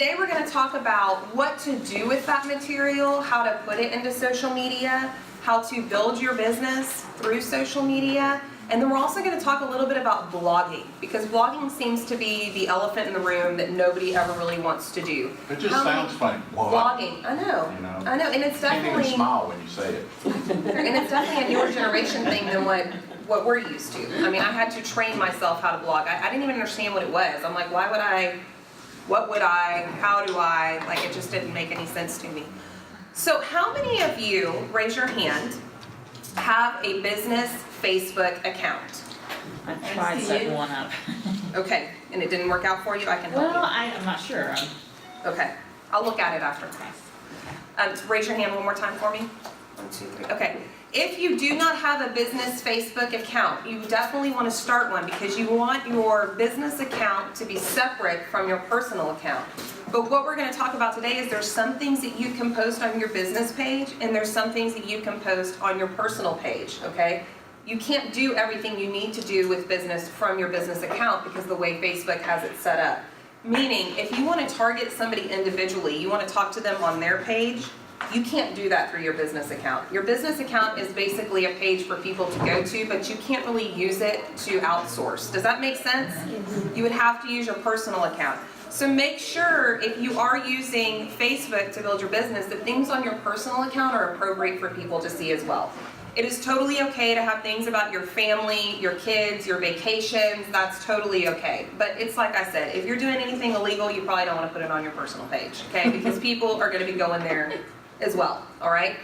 Today we're going to talk about what to do with that material, how to put it into social media, how to build your business through social media, and then we're also going to talk a little bit about blogging, because blogging seems to be the elephant in the room that nobody ever really wants to do. It just sounds funny. Blogging, I know, You know? I know, and it's You can't definitely, even smile when you say it. and it's definitely a newer generation thing than what we're used to. I mean, I had to train myself how to blog. I didn't even understand what it was. I'm like, why would I? What would I? How do I? Like, it just didn't make any sense to me. So how many of you, raise your hand, have a business Facebook account? I tried setting one up. Okay, and it didn't work out for you? I can help Well, you. I'm not sure. Okay, I'll look at it after class. Raise your hand one more time for me. 1, 2, 3. Okay. If you do not have a business Facebook account, you definitely want to start one because you want your business account to be separate from your personal account. But what we're going to talk about today is there's some things that you can post on your business page and there's some things that you can post on your personal page, okay? You can't do everything you need to do with business from your business account because of the way Facebook has it set up. Meaning, if you want to target somebody individually, you want to talk to them on their page, you can't do that through your business account. Your business account is basically a page for people to go to, but you can't really use it to outsource. Does that make sense? You would have to use your personal account. So make sure if you are using Facebook to build your business that things on your personal account are appropriate for people to see as well. It is totally okay to have things about your family, your kids, your vacations. That's totally okay. But it's like I said, if you're doing anything illegal, you probably don't want to put it on your personal page, okay? Because people are going to be going there as well, all right?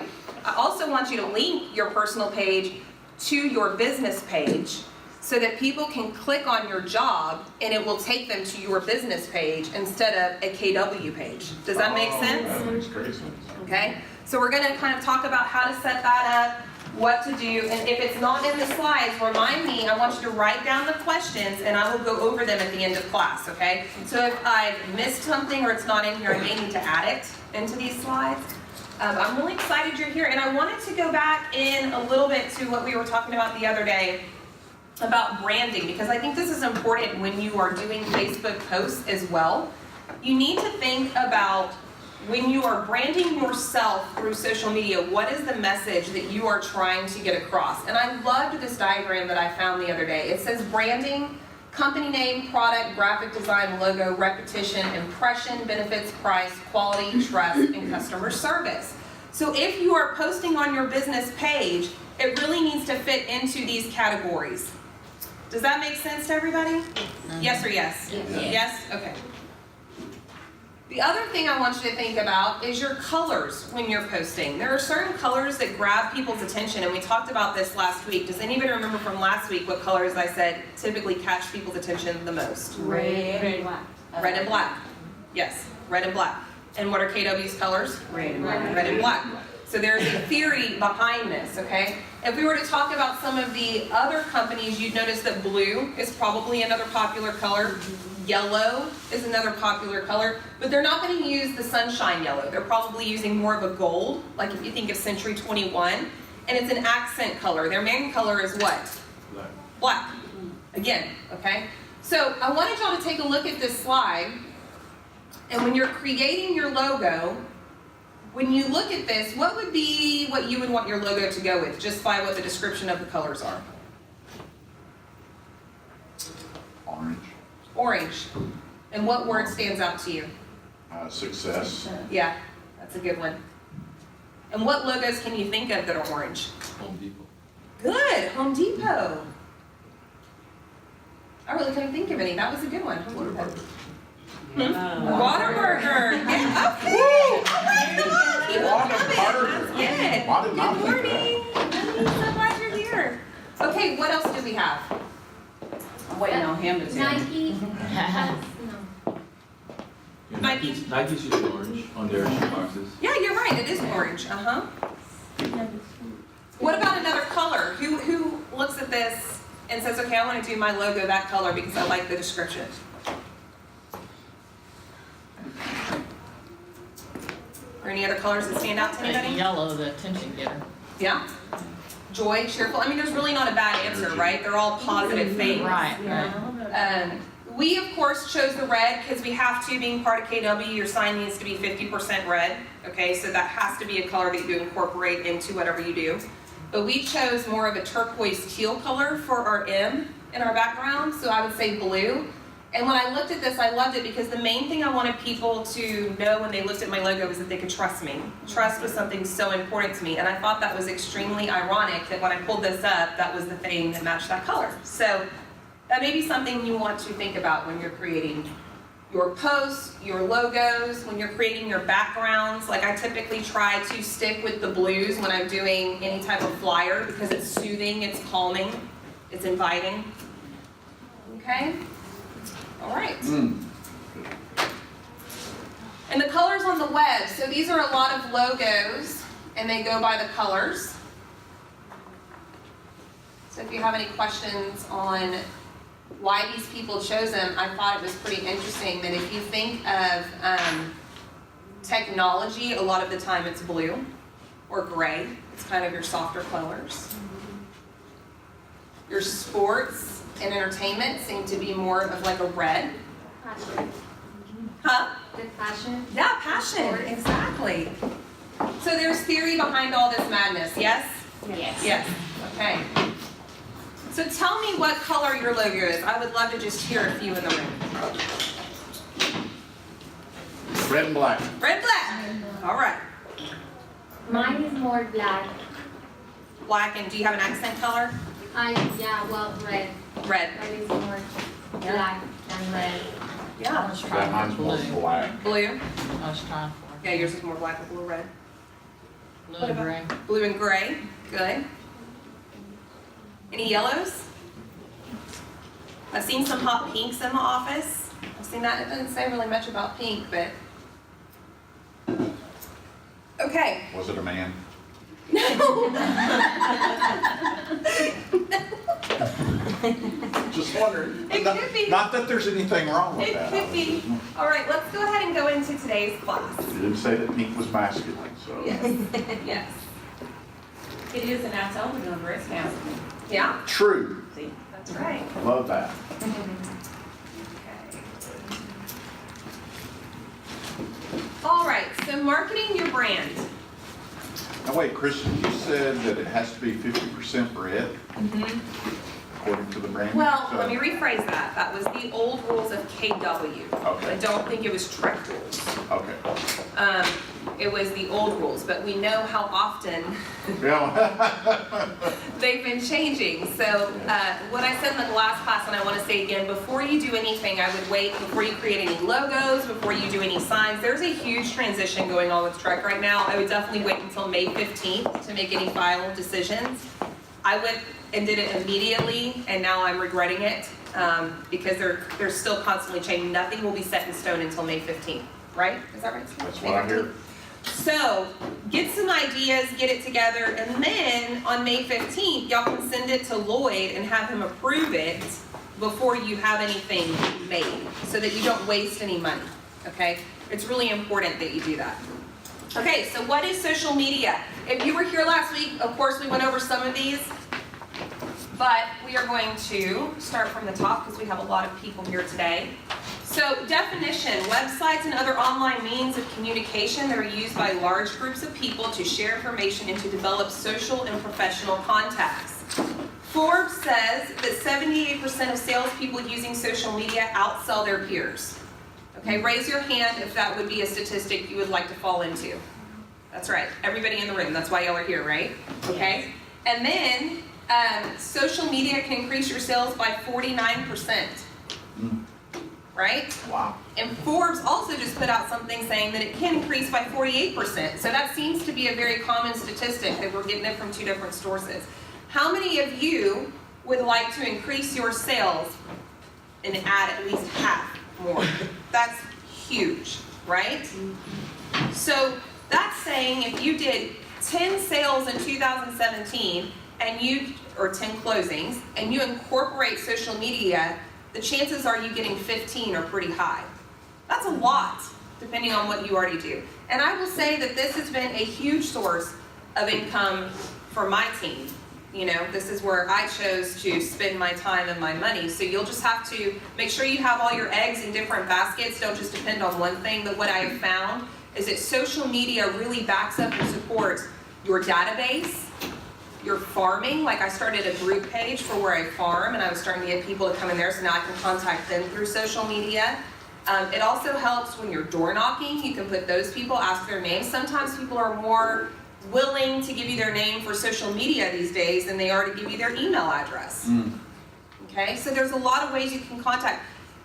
I also want you to link your personal page to your business page so that people can click on your job and it will take them to your business page instead of a KW page. Does that make sense? That makes great sense. Okay, so we're going to kind of talk about how to set that up, what to do, and if it's not in the slides, remind me. I want you to write down the questions and I will go over them at the end of class, okay? So if I've missed something or it's not in here, I may need to add it into these slides. I'm really excited you're here, and I wanted to go back in a little bit to what we were talking about the other day about branding, because I think this is important when you are doing Facebook posts as well. You need to think about when you are branding yourself through social media, what is the message that you are trying to get across? And I loved this diagram that I found the other day. It says branding, company name, product, graphic design, logo, repetition, impression, benefits, price, quality, trust, and customer service. So if you are posting on your business page, it really needs to fit into these categories. Does that make sense to everybody? Yes or yes? Yes. Yes? Okay. The other thing I want you to think about is your colors when you're posting. There are certain colors that grab people's attention, and we talked about this last week. Does anybody remember from last week what colors I said typically catch people's attention the most? Red and black. Red and black. Yes, red and black. And what are KW's colors? Red and black. Red and black. So there's a theory behind this, okay? If we were to talk about some of the other companies, you'd notice that blue is probably another popular color. Yellow is another popular color, but they're not going to use the sunshine yellow. They're probably using more of a gold, like if you think of Century 21, and it's an accent color. Their main color is what? Black. Black. Again, okay? So I wanted y'all to take a look at this slide, and when you're creating your logo, when you look at this, what would be what you would want your logo to go with, just by what the description of the colors are? Orange. Orange. And what word stands out to you? Success. Yeah, that's a good one. And what logos can you think of that are orange? Home Depot. Good, Home Depot. I really couldn't think of any. That was a good one. Home Depot. Whataburger. Yeah, okay. Keep on Whataburger. coming. Yeah. Why did not Good think morning. I'm so glad you're here. Okay, what else do we have? I'm waiting on him to tell me. Nike. Yeah, Nike. Nike's usually orange on their shoe boxes. Yeah, you're right. It is orange. Uh-huh. What about another color? Who looks at this and says, okay, I want to do my logo that color because I like the description? Or any other colors that stand out to anybody? Yellow, the attention getter. Yeah? Joy, cheerful. I mean, there's really not a bad answer, right? They're all positive things. Right, right. We, of course, chose the red because we have to, being part of KW, your sign needs to be 50% red. Okay, so that has to be a color that you incorporate into whatever you do. But we chose more of a turquoise teal color for our M in our background, so I would say blue. And when I looked at this, I loved it because the main thing I wanted people to know when they looked at my logo was that they could trust me. Trust was something so important to me, and I thought that was extremely ironic that when I pulled this up, that was the thing that matched that color. So that may be something you want to think about when you're creating your posts, your logos, when you're creating your backgrounds. Like I typically try to stick with the blues when I'm doing any type of flyer because it's soothing, it's calming, it's inviting. Okay? All right. And the colors on the web. So these are a lot of logos and they go by the colors. So if you have any questions on why these people chose them, I thought it was pretty interesting that if you think of technology, a lot of the time it's blue or gray. It's kind of your softer colors. Your sports and entertainment seem to be more of like a red. Passion. Huh? The passion. Yeah, passion, exactly. So there's theory behind all this madness, yes? Yes. Yes, okay. So tell me what color your logo is. I would love to just hear a few in the room. Red and black. Red, black. All right. Mine is more black. Black, and do you have an accent color? Red. Red. Mine is more black than red. I Yeah. was That trying mine's for more blue. black. Blue? I was trying for Yeah, yours is more black with blue, red. blue What and about- gray. Blue and gray, good. Any yellows? I've seen some hot pinks in the office. I've seen that, it doesn't say really much about pink, but. Okay. Was it a man? Just wondering. It could be. Not that there's anything wrong with It that. could be. All right, let's go ahead and go into today's class. You didn't say that pink was masculine, so. Yes, yes. It is, and I told them over it's now. Yeah, True. See? that's right. Love that. All right, so marketing your brand. Now wait, Kristen, you said that it has to be 50% red according to the brand? Well, So- let me rephrase that. That was the old rules of KW. Okay. I don't think it was Trek rules. Okay. It was the old rules, but we know how often Yeah. they've been changing. So what I said in the last class, and I want to say again, before you do anything, I would wait before you create any logos, before you do any signs. There's a huge transition going on with Trek right now. I would definitely wait until May 15th to make any final decisions. I went and did it immediately, and now I'm regretting it because they're still constantly changing. Nothing will be set in stone until May 15th, right? Is that right? That's May what I 15th? hear. So, get some ideas, get it together, and then on May 15th, y'all can send it to Lloyd and have him approve it before you have anything made, so that you don't waste any money, okay? It's really important that you do that. Okay, so what is social media? If you were here last week, of course, we went over some of these, but we are going to start from the top because we have a lot of people here today. So definition, websites and other online means of communication that are used by large groups of people to share information and to develop social and professional contacts. Forbes says that 78% of salespeople using social media outsell their peers. Okay, raise your hand if that would be a statistic you would like to fall into. That's right, everybody in the room, that's why y'all are here, right? Okay, and then social media can increase your sales by 49%. Right? Wow. And Forbes also just put out something saying that it can increase by 48%. So that seems to be a very common statistic that we're getting it from two different sources. How many of you would like to increase your sales and add at least half more? That's huge, right? So that's saying if you did 10 sales in 2017 and or 10 closings, and you incorporate social media, the chances are you getting 15 are pretty high. That's a lot, depending on what you already do. And I will say that this has been a huge source of income for my team. You know, this is where I chose to spend my time and my money. So you'll just have to make sure you have all your eggs in different baskets. Don't just depend on one thing. But what I have found is that social media really backs up and supports your database, your farming. Like I started a group page for where I farm, and I was starting to get people to come in there, so now I can contact them through social media. It also helps when you're door knocking. You can put those people, ask their names. Sometimes people are more willing to give you their name for social media these days than they are to give you their email address. Okay, so there's a lot of ways you can contact.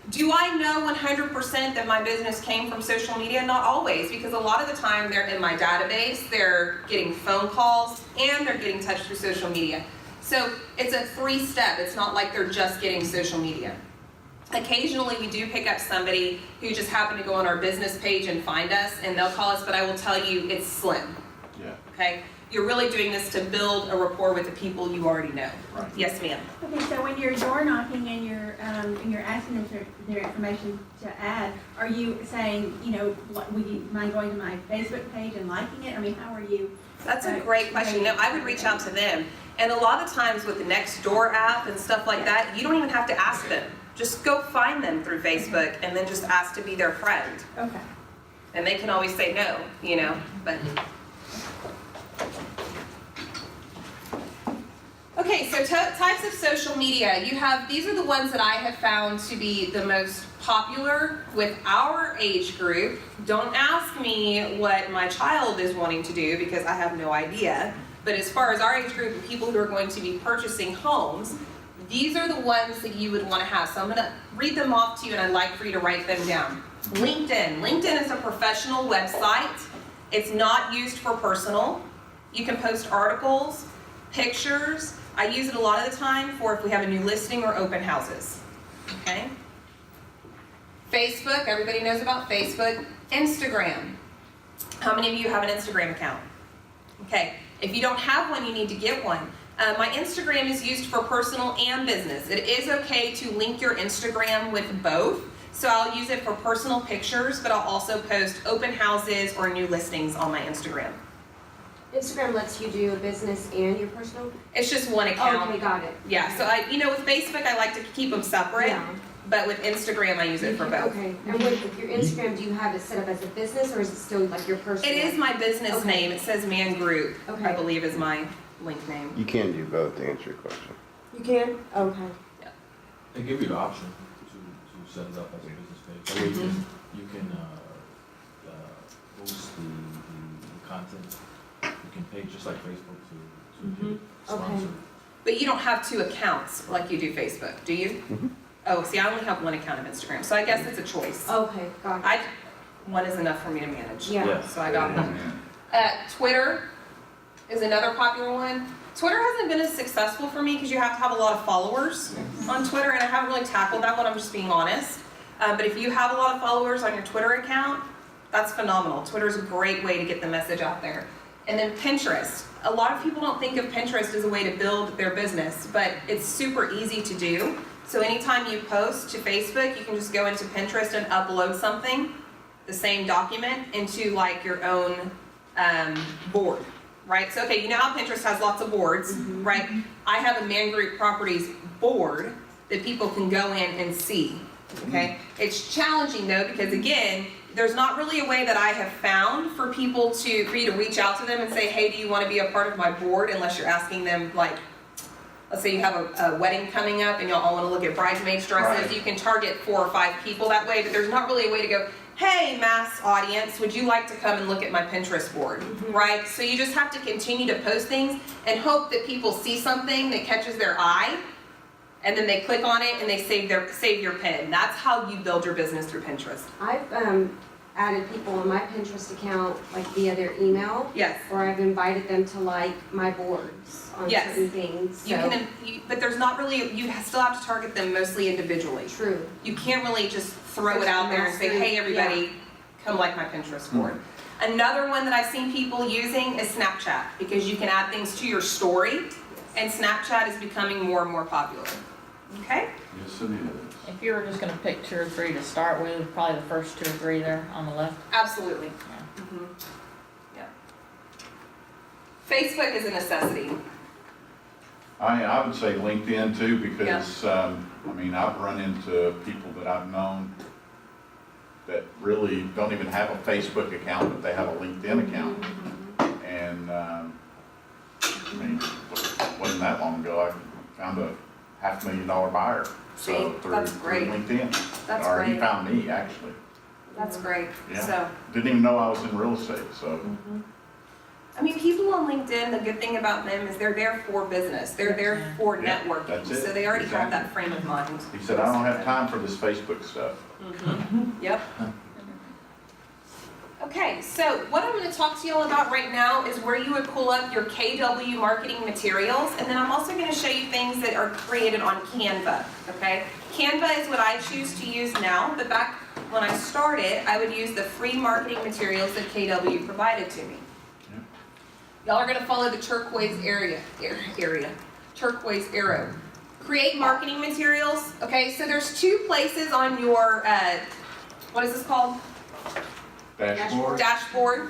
Do I know 100% that my business came from social media? Not always, because a lot of the time they're in my database, they're getting phone calls, and they're getting touched through social media. So it's a 3-step. It's not like they're just getting social media. Occasionally we do pick up somebody who just happened to go on our business page and find us, and they'll call us, but I will tell you it's slim. Yeah. Okay? You're really doing this to build a rapport with the people you already know. Right. Yes, ma'am. Okay, so when you're door knocking and you're asking them for their information to add, are you saying, you know, would you mind going to my Facebook page and liking it? I mean, how are you? That's a great question. No, I would reach out to them. And a lot of times with the Nextdoor app and stuff like that, you don't even have to ask them. Just go find them through Facebook and then just ask to be their friend. Okay. And they can always say no, you know, but. Okay, so types of social media. You have, these are the ones that I have found to be the most popular with our age group. Don't ask me what my child is wanting to do because I have no idea. But as far as our age group and people who are going to be purchasing homes, these are the ones that you would want to have. So I'm going to read them off to you, and I'd like for you to write them down. LinkedIn. LinkedIn is a professional website. It's not used for personal. You can post articles, pictures. I use it a lot of the time for if we have a new listing or open houses. Okay? Facebook. Everybody knows about Facebook. Instagram. How many of you have an Instagram account? Okay. If you don't have one, you need to get one. My Instagram is used for personal and business. It is okay to link your Instagram with both. So I'll use it for personal pictures, but I'll also post open houses or new listings on my Instagram. Instagram lets you do a business and your personal? It's just one account. Okay, got it. Yeah, so with Facebook, I like to keep them separate, Yeah. but with Instagram, I use it for both. Okay, and with your Instagram, do you have it set up as a business or is it still like your personal? It is my business Okay. name. It says Man Group, Okay. I believe is my link name. You can do both to answer your question. You can? Okay. They give you the option to set it up as a business page. That way you can boost the content. You can pay just like Facebook to sponsor. But you don't have 2 accounts like you do Facebook, do you? Mhm. Oh, see, I only have 1 account of Instagram, so I guess it's a choice. Okay, got it. One is enough for me to manage. Yeah. Yes. So I got one. Twitter is another popular one. Twitter hasn't been as successful for me because you have to have a lot of followers on Twitter, and I haven't really tackled that one, I'm just being honest. But if you have a lot of followers on your Twitter account, that's phenomenal. Twitter's a great way to get the message out there. And then Pinterest. A lot of people don't think of Pinterest as a way to build their business, but it's super easy to do. So anytime you post to Facebook, you can just go into Pinterest and upload something, the same document, into like your own board, right? So, okay, you know how Pinterest has lots of boards, right? I have a Man Group Properties board that people can go in and see, okay? It's challenging though, because again, there's not really a way that I have found for you to reach out to them and say, hey, do you want to be a part of my board? Unless you're asking them, like, let's say you have a wedding coming up and y'all all want to look at bridesmaids dresses. Right. You can target 4 or 5 people that way, but there's not really a way to go, hey, mass audience, would you like to come and look at my Pinterest board, right? So you just have to continue to post things and hope that people see something that catches their eye, and then they click on it and they save your pin. That's how you build your business through Pinterest. I've added people on my Pinterest account like via their email. Yes. Or I've invited them to like my boards on Yes. certain things. You So can, but there's not really, you still have to target them mostly individually. true. You can't really just throw it out there and say, hey, everybody, come like my Pinterest board. Another one that I've seen people using is Snapchat, because you can add things to your story, and Snapchat is becoming more and more popular. Okay? Yes, it is. If you were just gonna pick 2 or 3 to start with, probably the first 2 or 3 there on the left. Absolutely. Yeah. Yeah. Facebook is a necessity. I would say LinkedIn too, because, I mean, I've run into people that I've known that really don't even have a Facebook account, but they have a LinkedIn account. And, I mean, it wasn't that long ago, I found a $500,000 buyer. So See, through that's great. LinkedIn. That's Or he great. found me, actually. That's great. Yeah. So, Didn't even know I was in real estate, so. I mean, people on LinkedIn, the good thing about them is they're there for business. They're there for Yeah, networking. that's it. So they already have Exactly. that frame of mind. He said, I don't have time for this Facebook stuff. Yep. Okay, so what I'm going to talk to you all about right now is where you would pull up your KW marketing materials, and then I'm also going to show you things that are created on Canva, okay? Canva is what I choose to use now, but back when I started, I would use the free marketing materials that KW provided to me. Y'all are going to follow the turquoise turquoise arrow. Create marketing materials, okay? So there's two places on your, what is this called? Dashboard? Dashboard.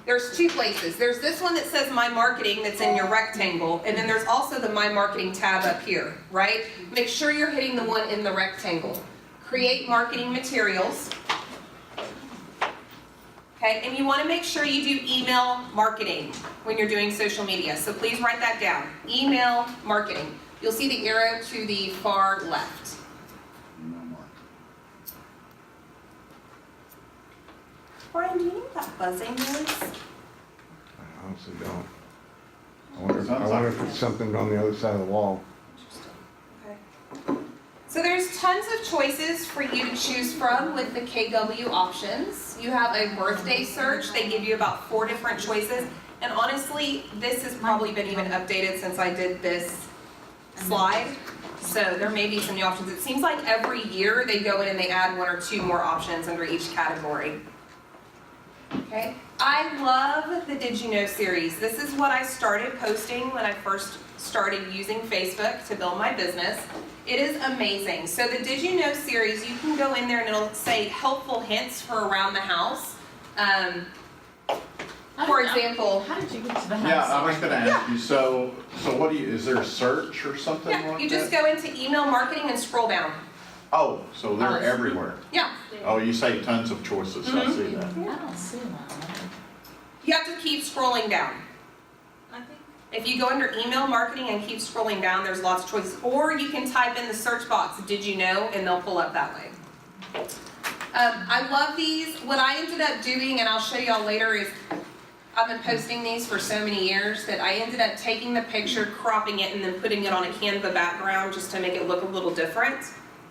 There's two places. There's this one that says My Marketing that's in your rectangle, and then there's also the My Marketing tab up here, right? Make sure you're hitting the one in the rectangle. Create marketing materials. Okay, and you want to make sure you do email marketing when you're doing social media. So please write that down. Email marketing. You'll see the arrow to the far left. No more. Brian, do you know what that buzzing is? I honestly don't. I wonder if it's something on the other side of the wall. Okay. So there's tons of choices for you to choose from with the KW options. You have a birthday search. They give you about 4 different choices. And honestly, this has probably been even updated since I did this slide. So there may be some new options. It seems like every year they go in and they add 1 or 2 more options under each category. Okay, I love the Did You Know series. This is what I started posting when I first started using Facebook to build my business. It is amazing. So the Did You Know series, you can go in there and it'll say helpful hints for around the house. For example, How did you get to the house? Yeah, I was gonna ask you, so what do you, is there a search or something like yeah, that? you just go into email marketing and scroll down. Oh, so they're everywhere. Yeah, Oh, you say tons of choices, I see that. I don't see one. you have to keep scrolling down. If you go under email marketing and keep scrolling down, there's lots of choices. Or you can type in the search box, did you know, and they'll pull up that way. I love these. What I ended up doing, and I'll show y'all later, is I've been posting these for so many years that I ended up taking the picture, cropping it, and then putting it on a Canva background just to make it look a little different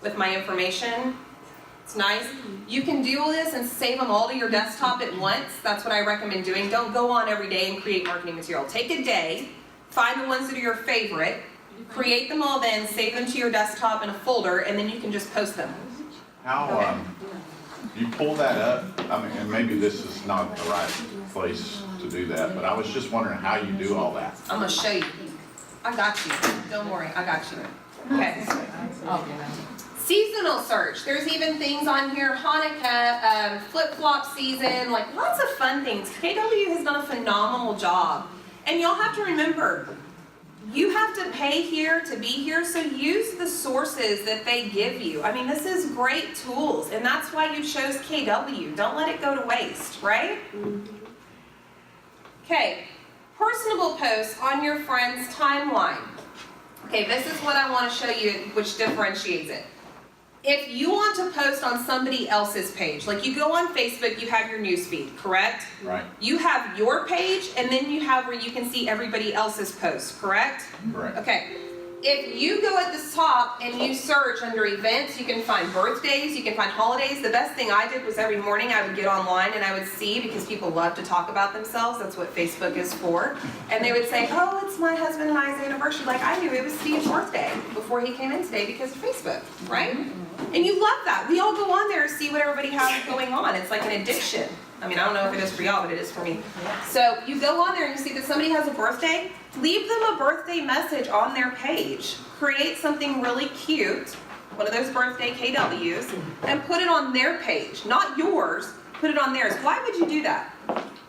with my information. It's nice. You can do all this and save them all to your desktop at once. That's what I recommend doing. Don't go on every day and create marketing material. Take a day, find the ones that are your favorite, create them all then, save them to your desktop in a folder, and then you can just post them. How, you pull that up, I mean, and maybe this is not the right place to do that, but I was just wondering how you do all that. I'm gonna show you. I got you. Don't worry, I got you. Okay. Seasonal search. There's even things on here, Hanukkah, flip-flop season, like lots of fun things. KW has done a phenomenal job. And y'all have to remember, you have to pay here to be here, so use the sources that they give you. I mean, this is great tools, and that's why you chose KW. Don't let it go to waste, right? Okay, personable posts on your friend's timeline. Okay, this is what I want to show you, which differentiates it. If you want to post on somebody else's page, like you go on Facebook, you have your newsfeed, correct? Right. You have your page, and then you have where you can see everybody else's posts, correct? Correct. Okay. If you go at the top and you search under events, you can find birthdays, you can find holidays. The best thing I did was every morning I would get online and I would see, because people love to talk about themselves, that's what Facebook is for. And they would say, oh, it's my husband and I's anniversary. Like, I knew it was Steve's birthday before he came in today because of Facebook, right? And you love that. We all go on there to see what everybody has going on. It's like an addiction. I mean, I don't know if it is for y'all, but it is for me. So you go on there and you see that somebody has a birthday, leave them a birthday message on their page. Create something really cute, one of those birthday KWs, and put it on their page, not yours, put it on theirs. Why would you do that?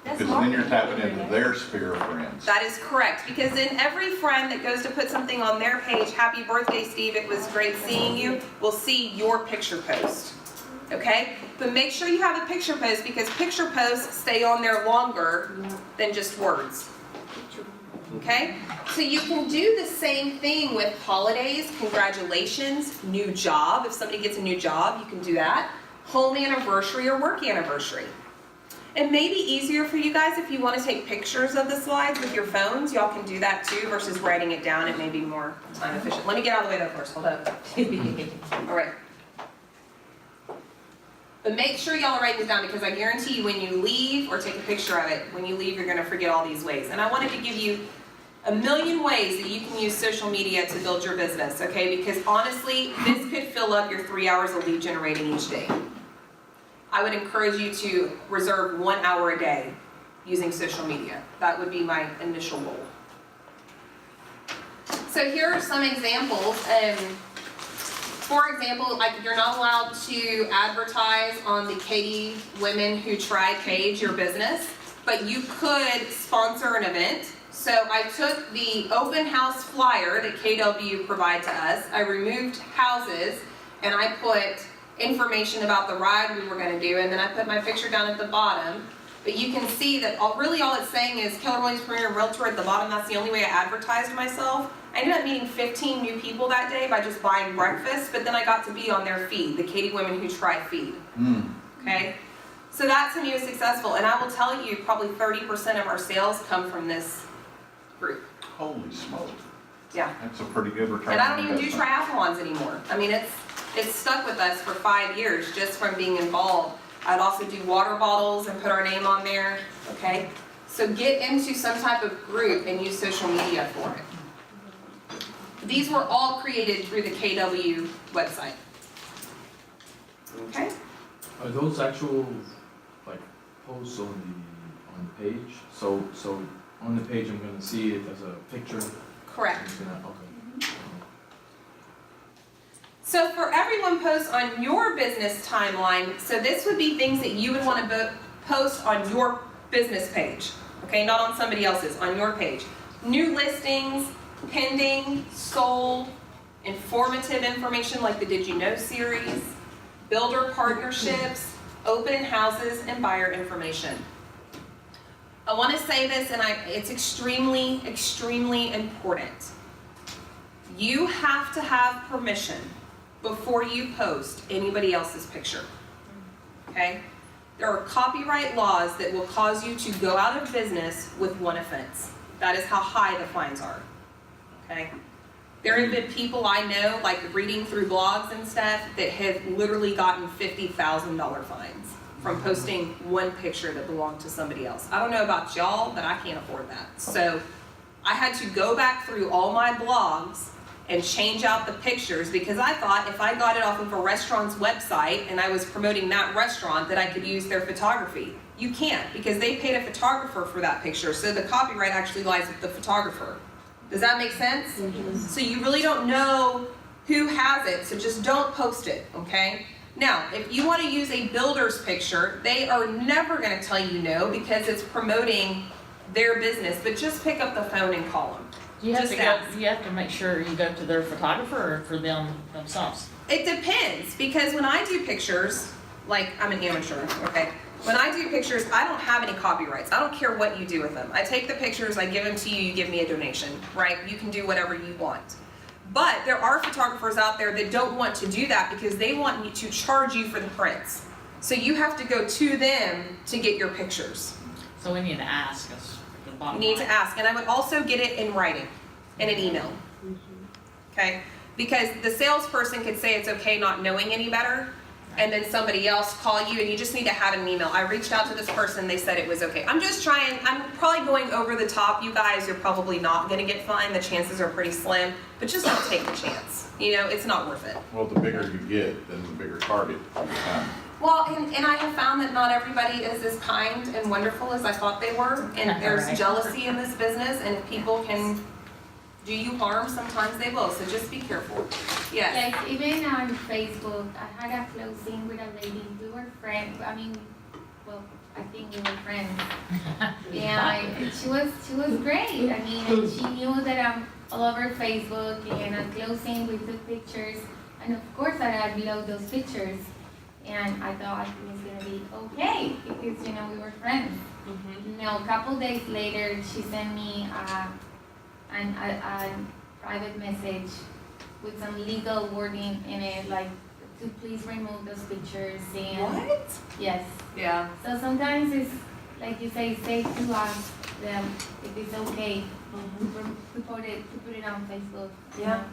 That's Because then you're marketing. tapping into their sphere of friends. That is correct, because then every friend that goes to put something on their page, happy birthday, Steve, it was great seeing you, will see your picture post. Okay? But make sure you have a picture post, because picture posts stay on there longer than just words. Okay? So you can do the same thing with holidays, congratulations, new job. If somebody gets a new job, you can do that. Home anniversary or work anniversary. It may be easier for you guys if you want to take pictures of the slides with your phones. Y'all can do that too versus writing it down. It may be more time efficient. Let me get out of the way though first. Hold up. All right. But make sure y'all are writing this down, because I guarantee you when you leave or take a picture of it, when you leave you're going to forget all these ways. And I wanted to give you a million ways that you can use social media to build your business, okay? Because honestly, this could fill up your 3 hours of lead generating each day. I would encourage you to reserve 1 hour a day using social media. That would be my initial goal. So here are some examples. For example, like you're not allowed to advertise on the Katie Women Who Try page, your business, but you could sponsor an event. So I took the open house flyer that KW provided to us, I removed houses, and I put information about the ride we were going to do, and then I put my picture down at the bottom. But you can see that all it's saying is Keller Williams Premier Realtor at the bottom. That's the only way I advertised myself. I ended up meeting 15 new people that day by just buying breakfast, but then I got to be on their feed, the Katie Women Who Try feed. Okay? So that to me was successful, and I will tell you probably 30% of our sales come from this group. Holy smoke. Yeah. That's a pretty good return. And I don't on even do investment. triathlons anymore. I mean, it's stuck with us for 5 years just from being involved. I'd also do water bottles and put our name on there, okay? So get into some type of group and use social media for it. These were all created through the KW website. Okay? Are those actual, like, posts on the page? So on the page, I'm gonna see it as a picture? Correct. It's gonna, okay. So for everyone posts on your business timeline, so this would be things that you would want to post on your business page, okay, not on somebody else's, on your page. New listings, pending, sold, informative information like the Did You Know series, builder partnerships, open houses, and buyer information. I want to say this, and it's extremely, extremely important. You have to have permission before you post anybody else's picture, okay? There are copyright laws that will cause you to go out of business with one offense. That is how high the fines are, okay? There have been people I know, like reading through blogs and stuff, that have literally gotten $50,000 fines from posting one picture that belonged to somebody else. I don't know about y'all, but I can't afford that. So I had to go back through all my blogs and change out the pictures, because I thought if I got it off of a restaurant's website and I was promoting that restaurant that I could use their photography. You can't, because they paid a photographer for that picture, so the copyright actually lies with the photographer. Does that make sense? Mm-hmm. So you really don't know who has it, so just don't post it, okay? Now, if you want to use a builder's picture, they are never going to tell you no, because it's promoting their business, but just pick up the phone and call them. You have Just to ask. go, you have to make sure you go to their photographer or for them themselves. It depends, because when I do pictures, like I'm an amateur, okay? When I do pictures, I don't have any copyrights. I don't care what you do with them. I take the pictures, I give them to you, you give me a donation, right? You can do whatever you want. But there are photographers out there that don't want to do that because they want you to charge you for the prints. So you have to go to them to get your pictures. So we need to ask us the You bottom need to line. ask, and I would also get it in writing, in an email. Okay? Because the salesperson could say it's okay not knowing any better, and then somebody else call you, and you just need to have an email. I reached out to this person, they said it was okay. I'm probably going over the top. You guys are probably not gonna get fined. The chances are pretty slim, but just don't take the chance. You know, it's not worth it. Well, the bigger you get, then the bigger target you become. Well, and I have found that not everybody is as kind and wonderful as I thought they were, and there's Right. jealousy in this business, and if people can do you harm, sometimes they will, so just be careful. Yes. Yes, even on Facebook, I had a closing with a lady. We were friends. I mean, well, I think we were friends. And she was great. I mean, and she knew that I'm all over Facebook, and at closing we took pictures, and of course I upload those pictures. And I thought it was gonna be okay because we were friends. A couple days later, she sent me a private message with some legal wording in it, like to please remove those pictures. And What? yes. Yeah. So sometimes it's like you say, safe to ask them if it's okay to put it on Facebook. Yeah.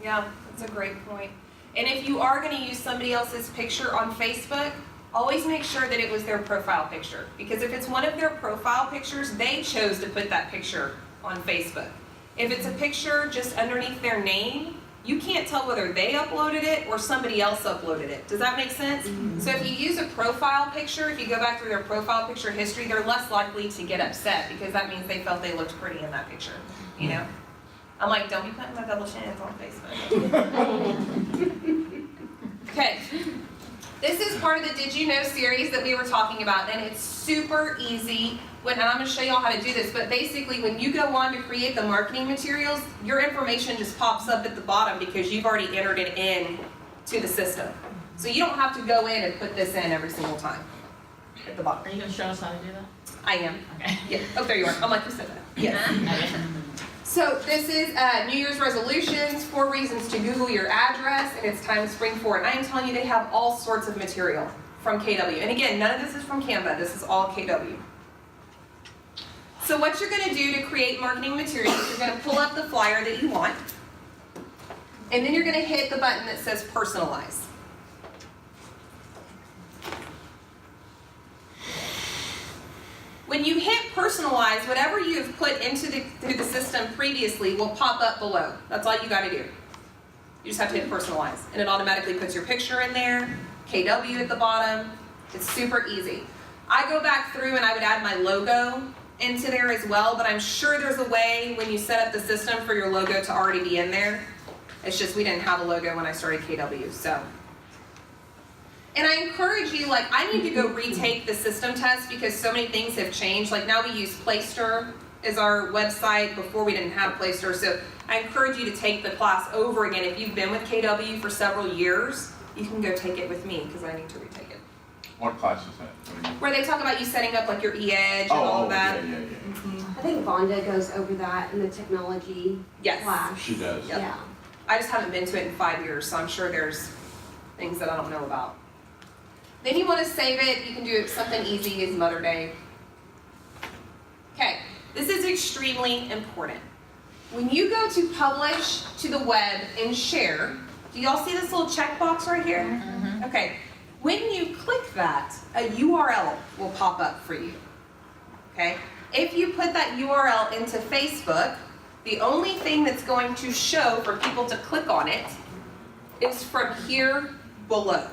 Yeah, that's a great point. And if you are going to use somebody else's picture on Facebook, always make sure that it was their profile picture. Because if it's one of their profile pictures, they chose to put that picture on Facebook. If it's a picture just underneath their name, you can't tell whether they uploaded it or somebody else uploaded it. Does that make sense? So if you use a profile picture, if you go back through their profile picture history, they're less likely to get upset because that means they felt they looked pretty in that picture, I'm like, don't be putting my double chins on Facebook. Okay, this is part of the Did You Know series that we were talking about, and it's super easy. And I'm going to show y'all how to do this, but basically when you go on to create the marketing materials, your information just pops up at the bottom because you've already entered it in to the system. So you don't have to go in and put this in every single time at the bottom. Are you gonna show us how to do that? I am. Okay. Yeah. Oh, there you are. I'm like, you said that. Yes. So this is New Year's resolutions, 4 reasons to Google your address, and it's time to spring forward. I am telling you, they have all sorts of material from KW. And again, none of this is from Canva. This is all KW. So what you're going to do to create marketing materials, you're going to pull up the flyer that you want, and then you're going to hit the button that says personalize. When you hit personalize, whatever you've put through the system previously will pop up below. That's all you got to do. You just have to hit personalize, and it automatically puts your picture in there, KW at the bottom. It's super easy. I go back through and I would add my logo into there as well, but I'm sure there's a way when you set up the system for your logo to already be in there. It's just we didn't have a logo when I started KW, so. And I encourage you, like, I need to go retake the system test because so many things have changed. Like now we use Playster as our website. Before we didn't have Playster, so I encourage you to take the class over again. If you've been with KW for several years, you can go take it with me because I need to retake it. What class is that? Where they talk about you setting up like your e-edge and all of that. Yeah. I think Vonda goes over that in the technology Yes. class. She does. Yep. Yeah. I just haven't been to it in 5 years, so I'm sure there's things that I don't know about. Then you want to save it. You can do something easy as Mother Day. Okay, this is extremely important. When you go to publish to the web and share, do y'all see this little checkbox right here? Mm-hmm. Okay, when you click that, a URL will pop up for you. Okay, if you put that URL into Facebook, the only thing that's going to show for people to click on it is from here below.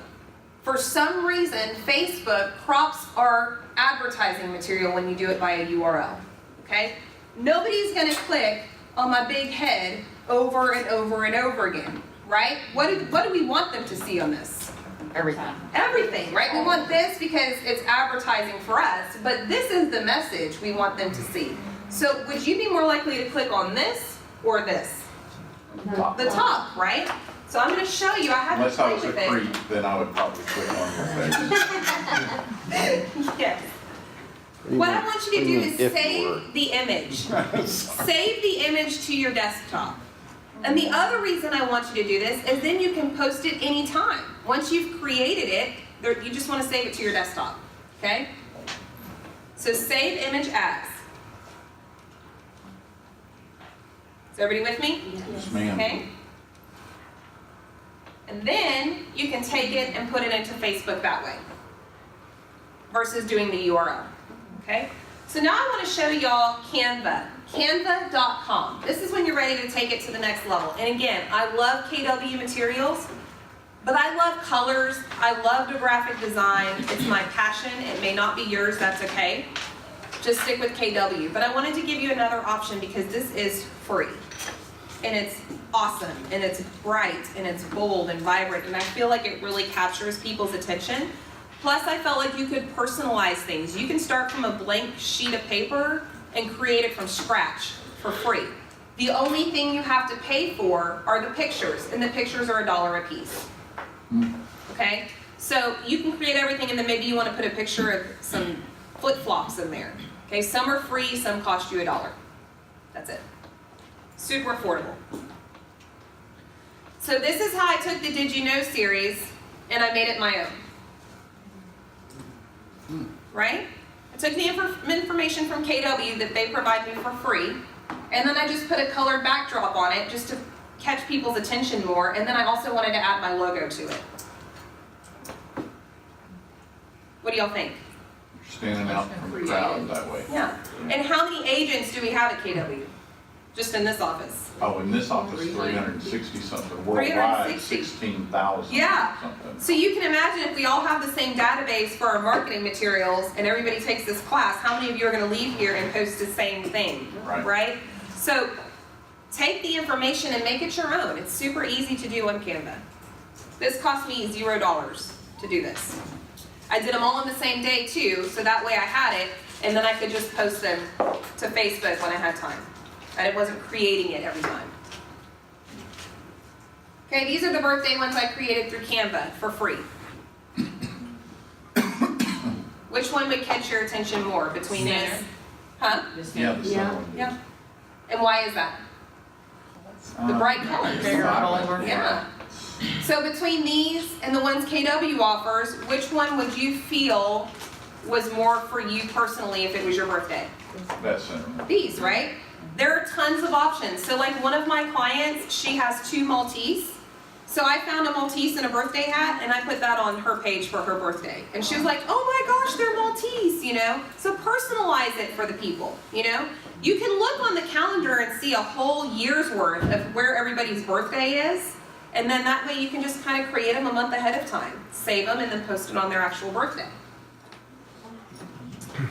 For some reason, Facebook crops our advertising material when you do it by a URL, okay? Nobody's gonna click on my big head over and over and over again, right? What do we want them to see on this? Everything. Everything, right? We want this because it's advertising for us, but this is the message we want them to see. So would you be more likely to click on this or this? The top, right? So I'm going to show you. I have Unless to I play was a with it. creep, then I would probably click on your face. Yes. What I want you to do is If you save the image. Save the image to your desktop. And the other reason I want you to do this is then you can post it anytime. Once you've created it, you just want to save it to your desktop. Okay? So save image as. Is everybody with me? Yes, ma'am. Okay? And then you can take it and put it into Facebook that way versus doing the URL. Okay? So now I want to show y'all Canva. Canva.com. This is when you're ready to take it to the next level. And again, I love KW materials, but I love colors. I love the graphic design. It's my passion. It may not be yours. That's okay. Just stick with KW. But I wanted to give you another option because this is free. And it's awesome, and it's bright, and it's bold and vibrant, and I feel like it really captures people's attention. Plus, I felt like you could personalize things. You can start from a blank sheet of paper and create it from scratch for free. The only thing you have to pay for are the pictures, and the pictures are $1 a piece. Okay? So you can create everything, and then maybe you want to put a picture of some flip-flops in there. Okay, some are free, some cost you $1. That's it. Super affordable. So this is how I took the Did You Know series, and I made it my own. Right? I took the information from KW that they provide me for free, and then I just put a colored backdrop on it just to catch people's attention more, and then I also wanted to add my logo to it. What do y'all think? You're standing out from the crowd that way. Yeah. And how many agents do we have at KW? Just in this office? Oh, in this office, 360 something, worldwide, 360. 16,000 Yeah. something. So you can imagine if we all have the same database for our marketing materials and everybody takes this class, how many of you are going to leave here and post the same thing, right? So take the information and make it your own. It's super easy to do on Canva. This cost me $0 to do this. I did them all on the same day too, so that way I had it, and then I could just post them to Facebook when I had time. And it wasn't creating it every time. Okay, these are the birthday ones I created through Canva for free. Which one would catch your attention more between this? Huh? Yeah, the center one. Yeah. And why is that? The bright colors. Bigger, bolder. Yeah. So between these and the ones KW offers, which one would you feel was more for you personally if it was your birthday? That center one. These, right? There are tons of options. So like one of my clients, she has 2 Maltese. So I found a Maltese and a birthday hat, and I put that on her page for her birthday. And she was like, oh my gosh, they're Maltese, you know? So personalize it for the people, you know? You can look on the calendar and see a whole year's worth of where everybody's birthday is. And then that way you can just kind of create them a month ahead of time. Save them and then post it on their actual birthday.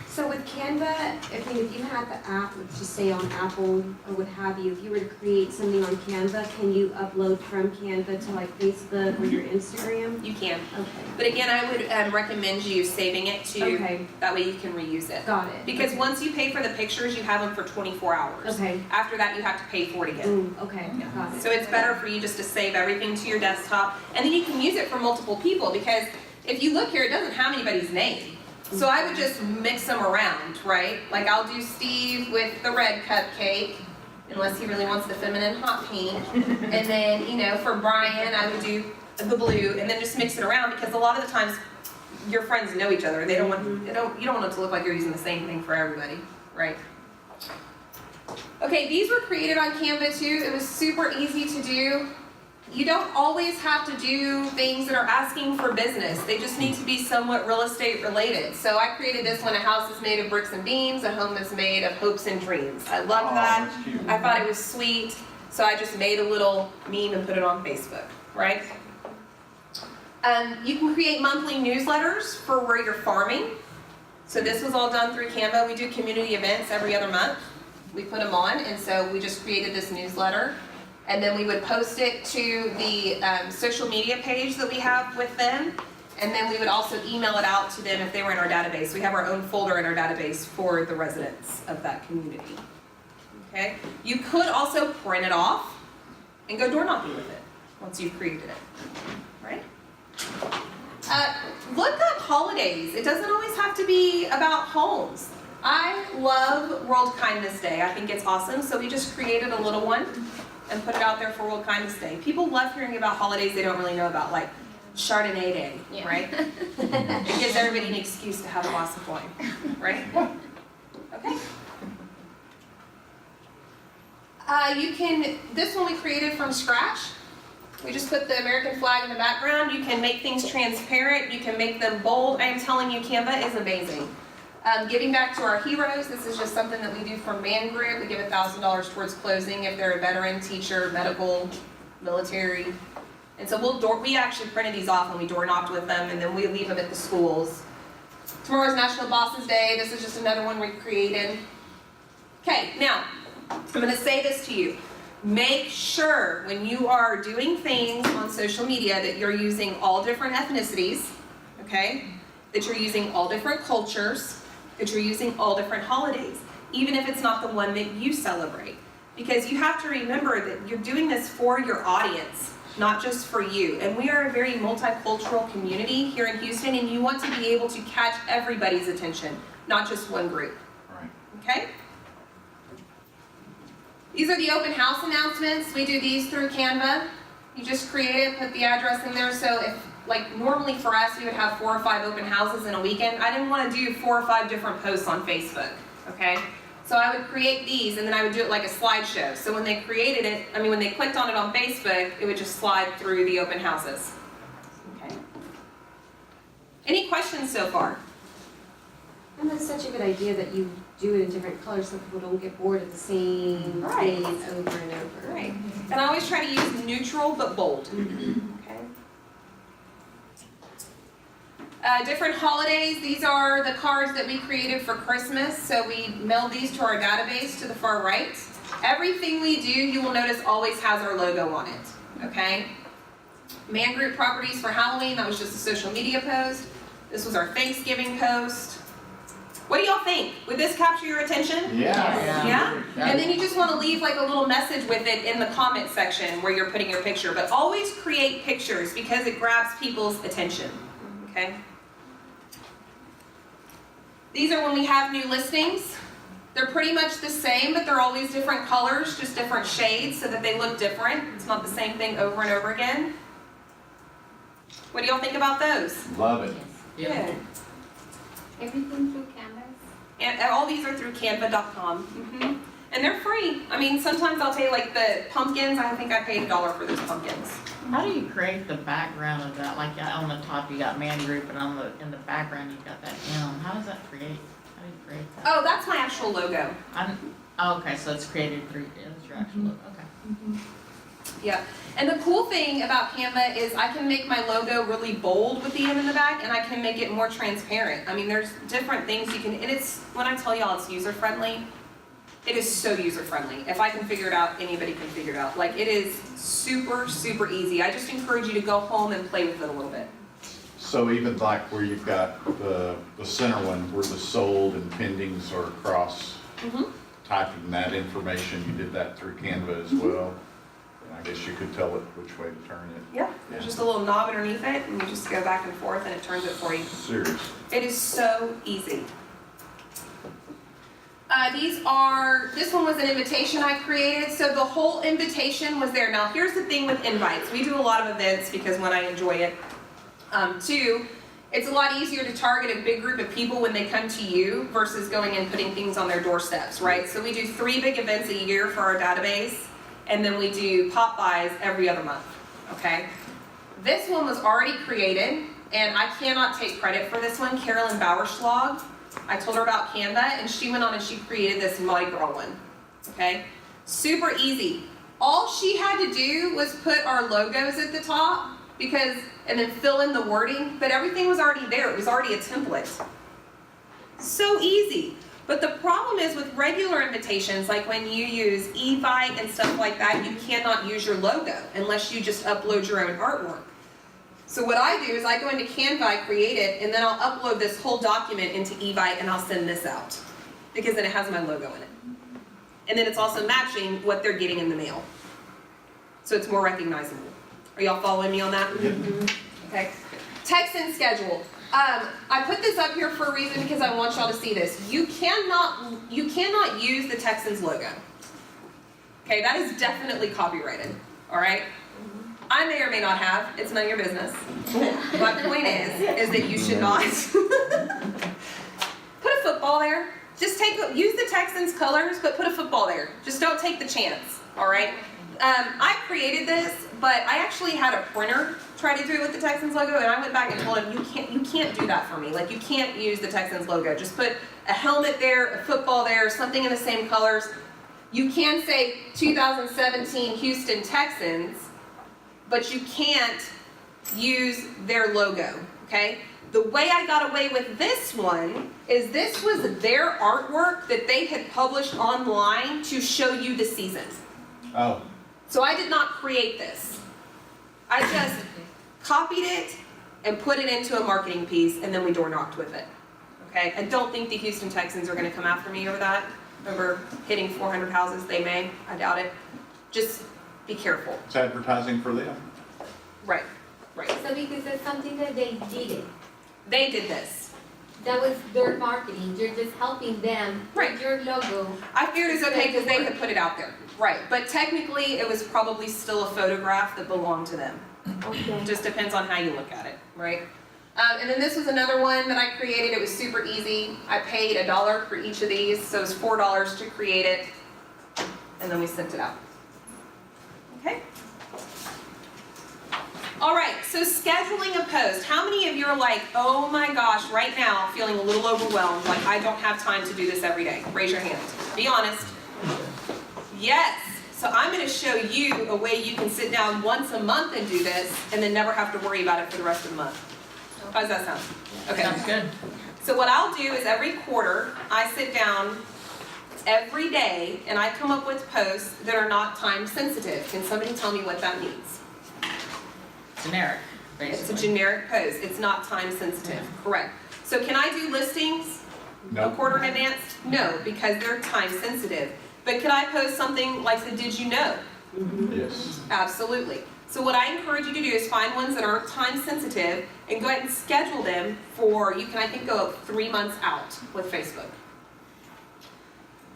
So with Canva, if you had the app, let's just say on Apple or what have you, if you were to create something on Canva, can you upload from Canva to like Facebook or your Instagram? You can. Okay. But again, I would recommend you saving it to, Okay. that way you can reuse it. Got it. Because Okay. once you pay for the pictures, you have them for 24 hours. Okay. After that, you have to pay for it again. Ooh, okay, got it. So it's better for you just to save everything to your desktop, and then you can use it for multiple people, because if you look here, it doesn't have anybody's name. So I would just mix them around, right? Like I'll do Steve with the red cupcake, unless he really wants the feminine hot pink. And then, you know, for Brian, I would do the blue, and then just mix it around, because a lot of the times your friends know each other. They don't want, you don't want it to look like you're using the same thing for everybody, right? Okay, these were created on Canva too. It was super easy to do. You don't always have to do things that are asking for business. They just need to be somewhat real estate related. So I created this one: a house is made of bricks and beams, a home is made of hopes and dreams. I loved that. That's cute. I thought it was sweet. So I just made a little meme and put it on Facebook, right? You can create monthly newsletters for where you're farming. So this was all done through Canva. We do community events every other month. We put them on, and so we just created this newsletter. And then we would post it to the social media page that we have with them. And then we would also email it out to them if they were in our database. We have our own folder in our database for the residents of that community. Okay? You could also print it off and go door knocking with it once you've created it. Right? Look up holidays. It doesn't always have to be about homes. I love World Kindness Day. I think it's awesome. So we just created a little one and put it out there for World Kindness Day. People love hearing about holidays they don't really know about, like Chardonnay Day, right? It gives everybody an excuse to have a glass of wine, right? Okay. This one we created from scratch. We just put the American flag in the background. You can make things transparent. You can make them bold. I am telling you, Canva is amazing. Giving back to our heroes, this is just something that we do for Man Group. We give $1,000 towards closing if they're a veteran, teacher, medical, military. And so we actually printed these off and we door knocked with them, and then we leave them at the schools. Tomorrow's National Bosses Day. This is just another one we created. Okay, now, I'm going to say this to you. Make sure when you are doing things on social media that you're using all different ethnicities, okay? that you're using all different cultures, that you're using all different holidays, even if it's not the one that you celebrate. Because you have to remember that you're doing this for your audience, not just for you. And we are a very multicultural community here in Houston, and you want to be able to catch everybody's attention, not just one group. Right. Okay? These are the open house announcements. We do these through Canva. You just create it, put the address in there. So if, like, normally for us, we would have 4 or 5 open houses in a weekend. I didn't want to do 4 or 5 different posts on Facebook, okay? So I would create these, and then I would do it like a slideshow. So when they created it, when they clicked on it on Facebook, it would just slide through the open houses. Okay. Any questions so far? And that's such a good idea that you do it in different colors so people don't get bored of the same Right. things over and over. Right. And I always try to use neutral but bold. Okay. Different holidays. These are the cards that we created for Christmas. So we mailed these to our database to the far right. Everything we do, you will notice, always has our logo on it. Okay. Man Group Properties for Halloween. That was just a social media post. This was our Thanksgiving post. What do y'all think? Would this capture your attention? Yeah. Yeah? And then you just want to leave like a little message with it in the comment section where you're putting your picture. But always create pictures because it grabs people's attention. Okay? These are when we have new listings. They're pretty much the same, but they're always different colors, just different shades so that they look different. It's not the same thing over and over again. What do y'all think about those? Love it. Good. Everything through Canvas? And all these are through canva.com. And they're free. I mean, sometimes I'll pay like the pumpkins. I think I paid $1 for those pumpkins. How do you create the background of that? Like on the top you got man group, and in the background you got that M. How does that create? How do you create that? Oh, that's my actual logo. Okay, so it's created through it's your actual logo. Okay. Yeah. And the cool thing about Canva is I can make my logo really bold with the M in the back, and I can make it more transparent. I mean, there's different things you can, and it's, when I tell y'all it's user friendly, it is so user friendly. If I can figure it out, anybody can figure it out. Like, it is super, super easy. I just encourage you to go home and play with it a little bit. So even like where you've got the center one where the sold and pendings are across, typing that information, you did that through Canva as well. And I guess you could tell it which way to turn it. Yeah, there's just a little knob underneath it, and you just go back and forth, and it turns it for you. Seriously. It is so easy. This one was an invitation I created, so the whole invitation was there. Now, here's the thing with invites. We do a lot of events because one, I enjoy it. 2, it's a lot easier to target a big group of people when they come to you versus going and putting things on their doorsteps, right? So we do 3 big events a year for our database, and then we do pop buys every other month, okay? This one was already created, and I cannot take credit for this one. Carolyn Bauerschlag, I told her about Canva, and she went on and she created this Mardi Gras one, okay? Super easy. All she had to do was put our logos at the top, and then fill in the wording, but everything was already there. It was already a template. So easy. But the problem is with regular invitations, like when you use Evite and stuff like that, you cannot use your logo unless you just upload your own artwork. So what I do is I go into Canva, I create it, and then I'll upload this whole document into Evite and I'll send this out. Because then it has my logo in it. And then it's also matching what they're getting in the mail. So it's more recognizable. Are y'all following me on that? Okay. Text and schedule. I put this up here for a reason because I want y'all to see this. You cannot use the Texans logo. Okay, that is definitely copyrighted. All right. I may or may not have. It's none of your business. My point is that you should not put a football there. Just use the Texans colors, but put a football there. Just don't take the chance. All right. I created this, but I actually had a printer try to do it with the Texans logo, and I went back and told him, you can't do that for me. Like, you can't use the Texans logo. Just put a helmet there, a football there, something in the same colors. You can say 2017 Houston Texans, but you can't use their logo, okay? The way I got away with this one is this was their artwork that they had published online to show you the season. Oh. So I did not create this. I just copied it, and put it into a marketing piece, and then we door knocked with it. Okay, I don't think the Houston Texans are gonna come after me over that. Over hitting 400 houses, they may, I doubt it. Just be careful. It's advertising for them. Right, right. So because that's something that they did. They did this. That was their marketing. You're just helping them Right. with your logo. I figured it was okay because they had put it out there. Right, but technically it was probably still a photograph that belonged to them. Okay. Just depends on how you look at it, right? And then this was another one that I created. It was super easy. I paid $1 for each of these, so it was $4 to create it. And then we sent it out. Okay? All right, so scheduling a post. How many of you are like, oh my gosh, right now, feeling a little overwhelmed, like I don't have time to do this every day? Raise your hand. Be honest. Yes. So I'm going to show you a way you can sit down once a month and do this, and then never have to worry about it for the rest of the month. How does that sound? Okay. Sounds good. So what I'll do is every quarter, I sit down every day, and I come up with posts that are not time sensitive. Can somebody tell me what that means? Generic, It's a basically. generic post. It's not time sensitive. Correct. So can I do listings a No. quarter in advance? No, because they're time sensitive. But could I post something like the Did You Know? Yes. Absolutely. So what I encourage you to do is find ones that aren't time sensitive and go ahead and schedule them for, you can I think go 3 months out with Facebook.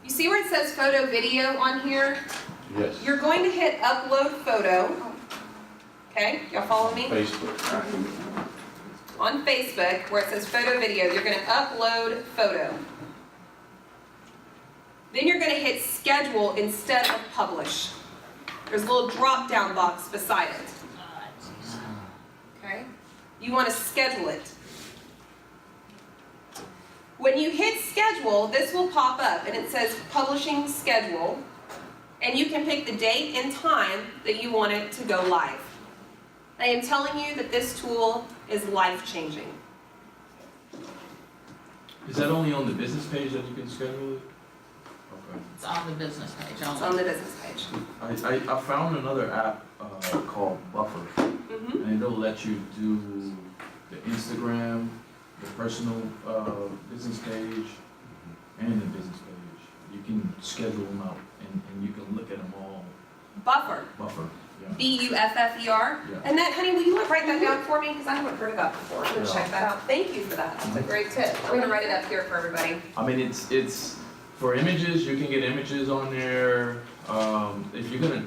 You see where it says photo video on here? Yes. You're going to hit upload photo. Okay, y'all follow me? Facebook. On Facebook, where it says photo video, you're going to upload photo. Then you're going to hit schedule instead of publish. There's a little drop down box beside it. Okay? You want to schedule it. When you hit schedule, this will pop up and it says publishing schedule. And you can pick the date and time that you want it to go live. I am telling you that this tool is life-changing. Is that only on the business page that you can schedule it? Okay. It's on the business page It's on only. the business page. I found another app called Buffer, Mm-hmm. and it'll let you do the Instagram, the personal business page, and the business page. You can schedule them out, and you can look at them all. Buffer. Buffer, yeah. B-U-F-F-E-R. Yeah. And that, honey, will you write that down for me? Because I haven't heard of that before. I'm going to Yeah. check that out. Thank you for that. That's a great tip. I'm going to write it up here for everybody. I mean, it's for images. You can get images on there. If you're gonna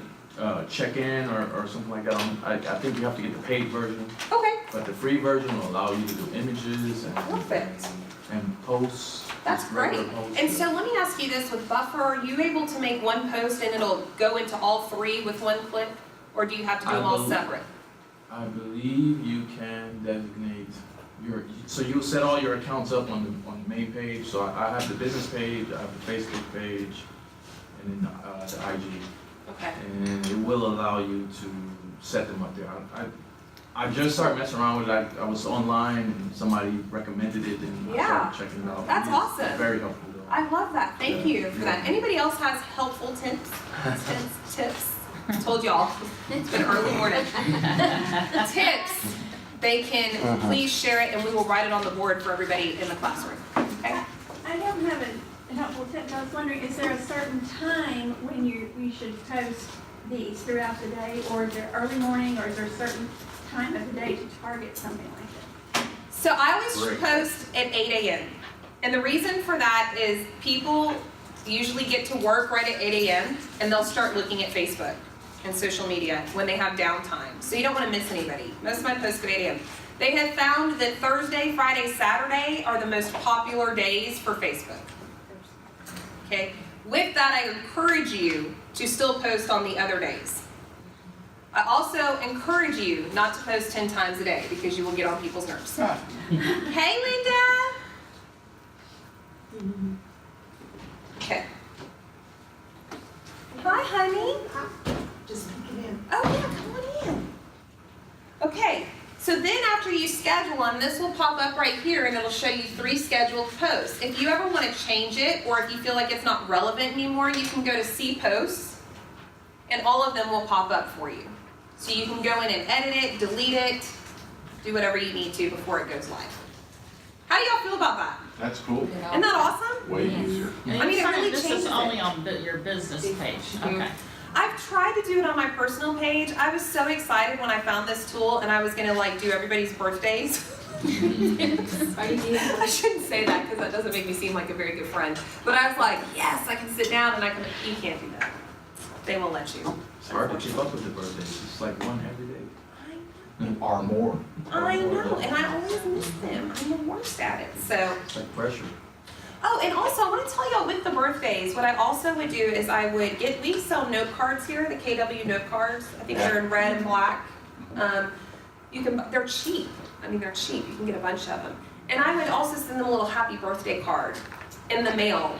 check in or something like that, I think you have to get the paid version. Okay. But the free version will allow you to do images and Perfect. and posts. That's just great. regular posts. And so let me ask you this, with Buffer, are you able to make one post and it'll go into all three with one click? Or do you have to do I them all believe- separate? I believe you can designate so you'll set all your accounts up on the main page. So I have the business page, I have the Facebook page, and then the IG. Okay. And it will allow you to set them up there. I just started messing around with it. I was online and somebody recommended it and I Yeah. started checking it out. That's It's awesome. Very helpful though. I love that. Thank Yeah. you for that. Anybody else has helpful tips? Tips? Told y'all, it's been early morning. Tips. They can please share it and we will write it on the board for everybody in the classroom. Okay? I don't have a helpful tip, I was wondering, is there a certain time when we should post these throughout the day, or is there early morning, or is there a certain time of the day to target something like it? So I always Great. post at 8 a.m. And the reason for that is people usually get to work right at 8 a.m. and they'll start looking at Facebook and social media when they have downtime. So you don't want to miss anybody. Most of my posts go at 8 a.m. They have found that Thursday, Friday, Saturday are the most popular days for Facebook. Okay? With that, I encourage you to still post on the other days. I also encourage you not to post 10 times a day because you will get on people's nerves. Hey, Linda! Okay. Hi, honey. Just peek it in. Oh, yeah, come on in. Okay, so then after you schedule them, this will pop up right here and it'll show you 3 scheduled posts. If you ever want to change it or if you feel like it's not relevant anymore, you can go to See Posts and all of them will pop up for you. So you can go in and edit it, delete it, do whatever you need to before it goes live. How do y'all feel about that? That's cool. Isn't that awesome? Way easier. And I mean, it you really this changes is it. only on your business page, okay. I've tried to do it on my personal page. I was so excited when I found this tool and I was gonna like do everybody's birthdays. I shouldn't say that because that doesn't make me seem like a very good friend. But I was like, yes, I can sit down and I can, you can't do that. They won't let you. It's hard to keep up with the birthdays, it's like one every day. Or more. I know, and I always miss them. I'm the worst at it, so. It's like pressure. Oh, and also I want to tell y'all with the birthdays, what I also would do is I would get, we sell note cards here, the KW note cards. I think they're in red and black. They're cheap. I mean, they're cheap. You can get a bunch of them. And I would also send them a little happy birthday card in the mail.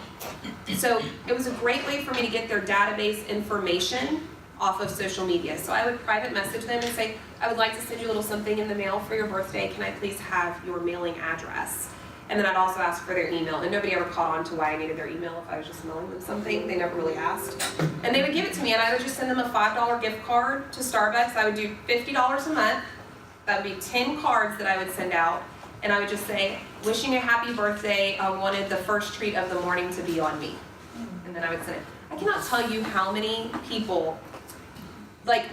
So it was a great way for me to get their database information off of social media. So I would private message them and say, I would like to send you a little something in the mail for your birthday. Can I please have your mailing address? And then I'd also ask for their email. And nobody ever caught on to why I needed their email if I was just mailing them something. They never really asked. And they would give it to me and I would just send them a $5 gift card to Starbucks. I would do $50 a month. That would be 10 cards that I would send out. And I would just say, wishing you a happy birthday. I wanted the first treat of the morning to be on me. And then I would send it. I cannot tell you how many people, like,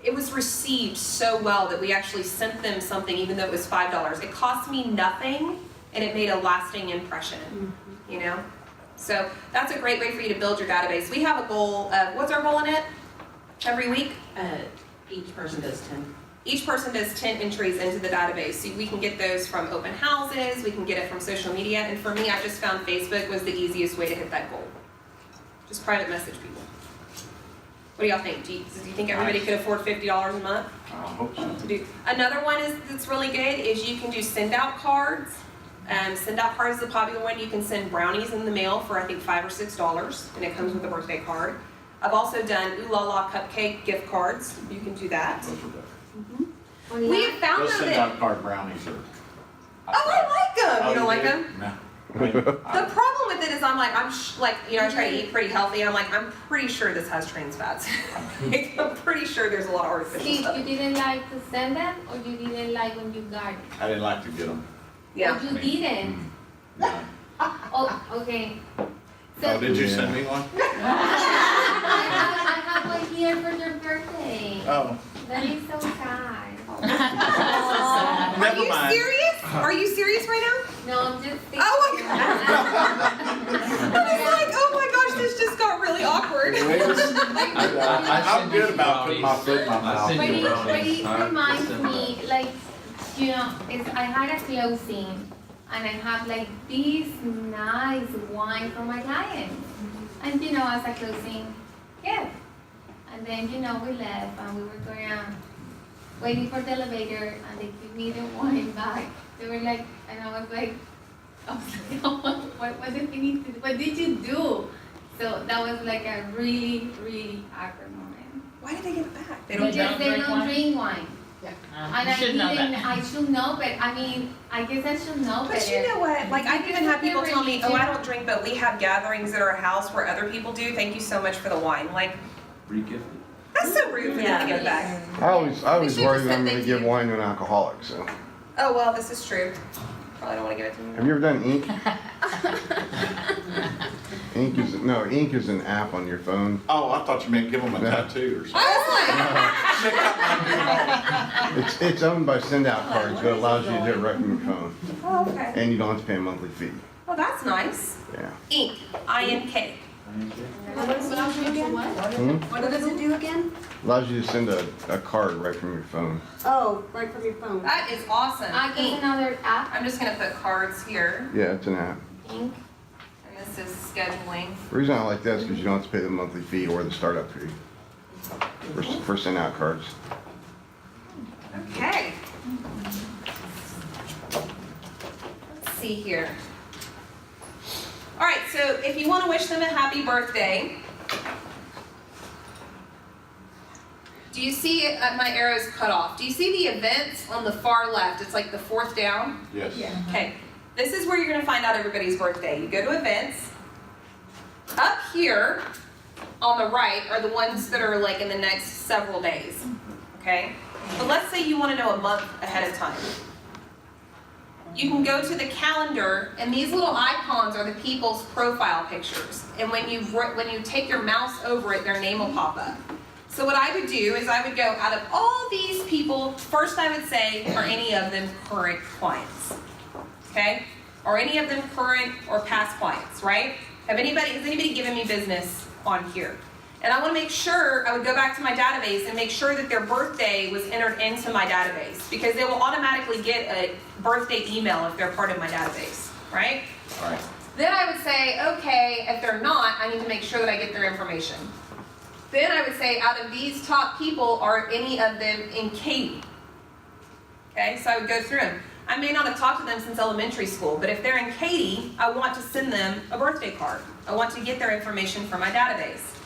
it was received so well that we actually sent them something even though it was $5. It cost me nothing and it made a lasting impression, you know? So that's a great way for you to build your database. We have a goal of, what's our goal in it? Every week? Each person does 10. Each person does 10 entries into the database. So we can get those from open houses, we can get it from social media, and for me, I just found Facebook was the easiest way to hit that goal. Just private message people. What do y'all think? Do you think everybody could afford $50 a month I hope so. to do? Another one that's really good is you can do send out cards. Send out cards is a popular one. You can send brownies in the mail for I think $5 or $6, and it comes with a birthday card. I've also done Ooh La La cupcake gift cards. You can do that. Those are better. We have found Those though send that. out card brownies are. Oh, I like them. You don't like them? No. The problem with it is I'm like, I try to eat pretty healthy. And I'm like, I'm pretty sure this has trans fats. Like, I'm pretty sure there's a lot of artificial Steve, stuff. you didn't like to send them, or you didn't like when you got it? I didn't like to get them. Yeah. Or you didn't? No. Oh, okay. So, Oh, did you send me one? I have one here for your birthday. Oh. That is so sad. Are Never you mind. serious? Are you serious right now? No, I'm just thinking. Oh my God. I was like, oh my gosh, this just got really awkward. I'm good about putting my foot in my mouth. But it reminds me, like, you know, I had a closing, and I have like this nice wine for my clients. And you know, as a closing gift. And then, you know, we left and we were going waiting for the elevator, and they give me the wine back. They were like, and I was like, what did you do? So that was like a really, really awkward moment. Why did they give it back? They Because don't. they don't drink wine. And You I should know that. I should know, but I mean, I guess I should know better. But you know what? Like, I've even had people tell me, oh, I don't drink, but we have gatherings at our house where other people do. Thank you so much for the wine. Like, Re-gifted. that's so rude for them to give it back. I always should've worry just that I'm said gonna thank give you. wine to an alcoholic, so. Oh, well, this is true. Probably don't want to give it to me. Have you ever done ink? Ink is an app on your phone. Oh, I thought you meant give them a tattoo or something. I was like, It's owned by Send Out Cards, but it allows you to do it right from your phone. oh, okay. And you don't have to pay a monthly fee. Oh, that's nice. Yeah. Ink, I-N-K. What does it do again? What does it do again? Allows you to send a card right from your phone. Oh, right from your phone. That is awesome. I guess Ink. another app, I'm just gonna put cards here, Yeah, it's an app. ink. and this is scheduling. The reason I like that is because you don't have to pay the monthly fee or the startup fee for Send Out Cards. Okay. Let's see here. All right, so if you want to wish them a happy birthday, do you see my arrows cut off? Do you see the events on the far left? It's like the fourth down. Yes. Okay, this is where you're gonna find out everybody's birthday. You go to events. Up here on the right are the ones that are like in the next several days, okay? But let's say you want to know a month ahead of time. You can go to the calendar, and these little icons are the people's profile pictures. And when you take your mouse over it, their name will pop up. So what I would do is I would go, out of all these people, first I would say, are any of them current clients? Okay? Are any of them current or past clients, right? Has anybody given me business on here? And I want to make sure, I would go back to my database and make sure that their birthday was entered into my database, because they will automatically get a birthday email if they're part of my database, right? All right. Then I would say, okay, if they're not, I need to make sure that I get their information. Then I would say, out of these top people, are any of them in Katy? Okay, so I would go through them. I may not have talked to them since elementary school, but if they're in Katy, I want to send them a birthday card. I want to get their information from my database.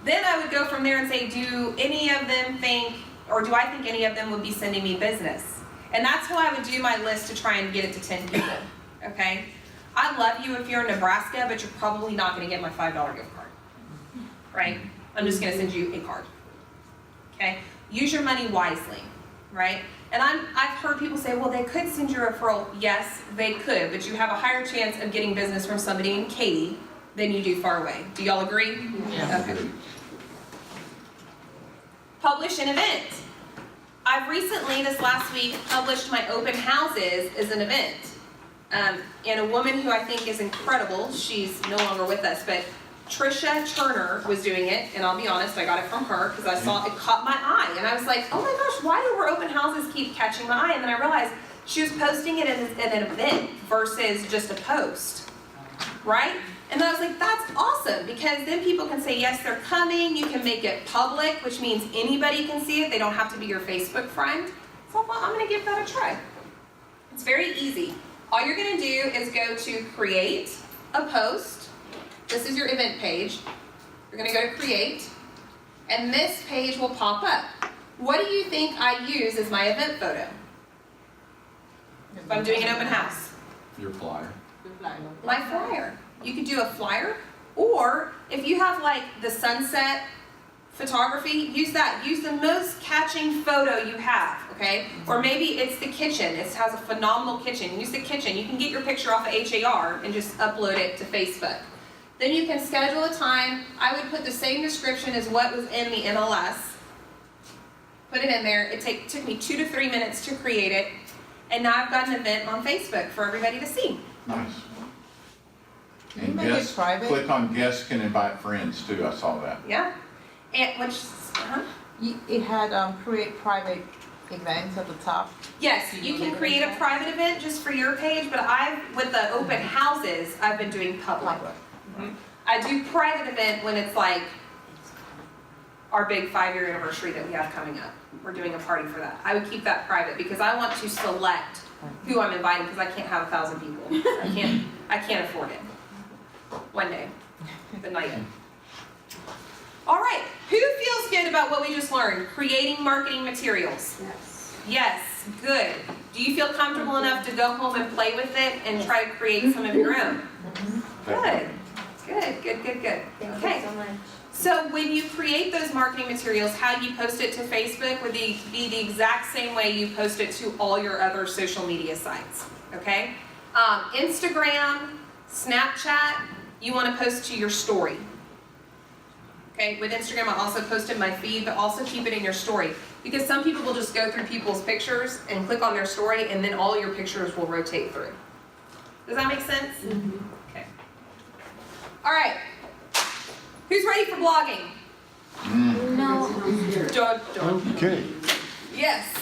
Then I would go from there and say, do any of them think, or do I think any of them would be sending me business? And that's how I would do my list to try and get it to 10 people, okay? I love you if you're in Nebraska, but you're probably not gonna get my $5 gift card, right? I'm just gonna send you a card, okay? Use your money wisely, right? And I've heard people say, well, they could send you a referral. Yes, they could, but you have a higher chance of getting business from somebody in Katy than you do far away. Do y'all agree? Yeah. Okay. Publish an event. I've recently, this last week, published my open houses as an event. And a woman who I think is incredible, she's no longer with us, but Trisha Turner was doing it, and I'll be honest, I got it from her because I saw it caught my eye, and I was like, oh my gosh, why do her open houses keep catching my eye? And then I realized she was posting it as an event versus just a post, right? And then I was like, that's awesome, because then people can say, yes, they're coming, you can make it public, which means anybody can see it, they don't have to be your Facebook friend. So I thought, I'm gonna give that a try. It's very easy. All you're gonna do is go to create a post. This is your event page. You're gonna go to create, and this page will pop up. What do you think I use as my event photo? If I'm doing an open house. Your flyer. My flyer. You could do a flyer, or if you have like the sunset photography, use that. Use the most catching photo you have, okay? Or maybe it's the kitchen. It has a phenomenal kitchen. Use the kitchen. You can get your picture off of HAR and just upload it to Facebook. Then you can schedule a time. I would put the same description as what was in the MLS. Put it in there. It took me 2 to 3 minutes to create it. And now I've got an event on Facebook for everybody to see. Nice. Can you And make it guests, private? click on guests can invite friends too, I saw that. Yeah? And It had create private events at the top. yes, you can create a private event just for your page, but with the open houses, I've been doing public. Mhm. I do private event when it's like our big 5-year anniversary that we have coming up. We're doing a party for that. I would keep that private because I want to select who I'm inviting, because I can't have 1,000 people. I can't afford it. One day, but not yet. All right, who feels good about what we just learned? Creating marketing materials. Yes. Yes, good. Do you feel comfortable enough to go home and play with it and try to create some of your own? Good, good. Thank Okay. you so much. So when you create those marketing materials, how you post it to Facebook would be the exact same way you post it to all your other social media sites, okay? Instagram, Snapchat, you want to post to your story. Okay, with Instagram I also post in my feed, but also keep it in your story. Because some people will just go through people's pictures and click on their story, and then all your pictures will rotate through. Does that make sense? Mm-hmm. Okay. All right. Who's ready for blogging? No. Dun. Okay. Yes.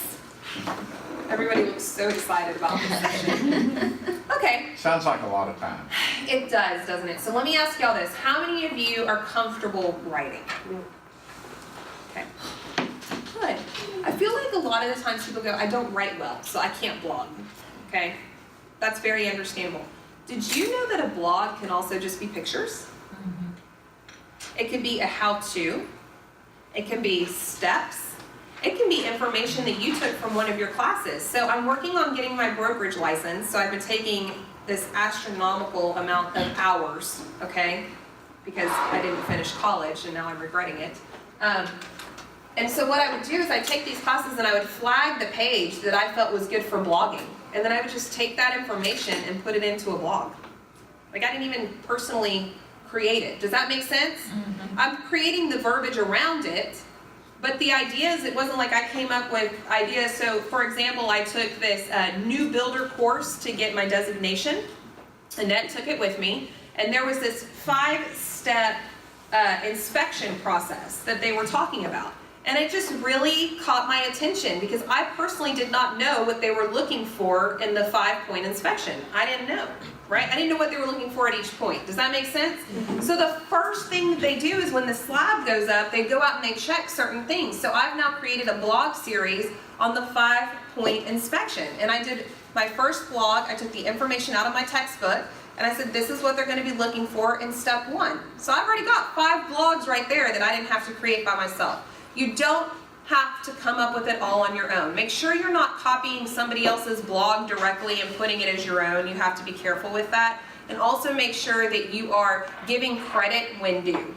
Everybody looks so excited about this session. Okay, Sounds like a lot of time. it does, doesn't it? So let me ask y'all this. How many of you are comfortable writing? Okay. Good. I feel like a lot of the times people go, I don't write well, so I can't blog. Okay? That's very understandable. Did you know that a blog can also just be pictures? It could be a how-to. It can be steps. It can be information that you took from one of your classes. So I'm working on getting my brokerage license, so I've been taking this astronomical amount of hours, okay? Because I didn't finish college and now I'm regretting it. And And so what I would do is I'd take these classes and I would flag the page that I felt was good for blogging. And then I would just take that information and put it into a blog. Like I didn't even personally create it. Does that make sense? I'm creating the verbiage around it, but the ideas, it wasn't like I came up with ideas. So for example, I took this new builder course to get my designation. Annette took it with me, and there was this 5-step inspection process that they were talking about. And it just really caught my attention because I personally did not know what they were looking for in the 5-point inspection. I didn't know, right? I didn't know what they were looking for at each point. Does that make sense? So the first thing that they do is when the slab goes up, they go out and they check certain things. So I've now created a blog series on the 5-point inspection. And I did my first blog, I took the information out of my textbook, and I said, this is what they're going to be looking for in step 1. So I've already got 5 blogs right there that I didn't have to create by myself. You don't have to come up with it all on your own. Make sure you're not copying somebody else's blog directly and putting it as your own. You have to be careful with that. And also make sure that you are giving credit when due.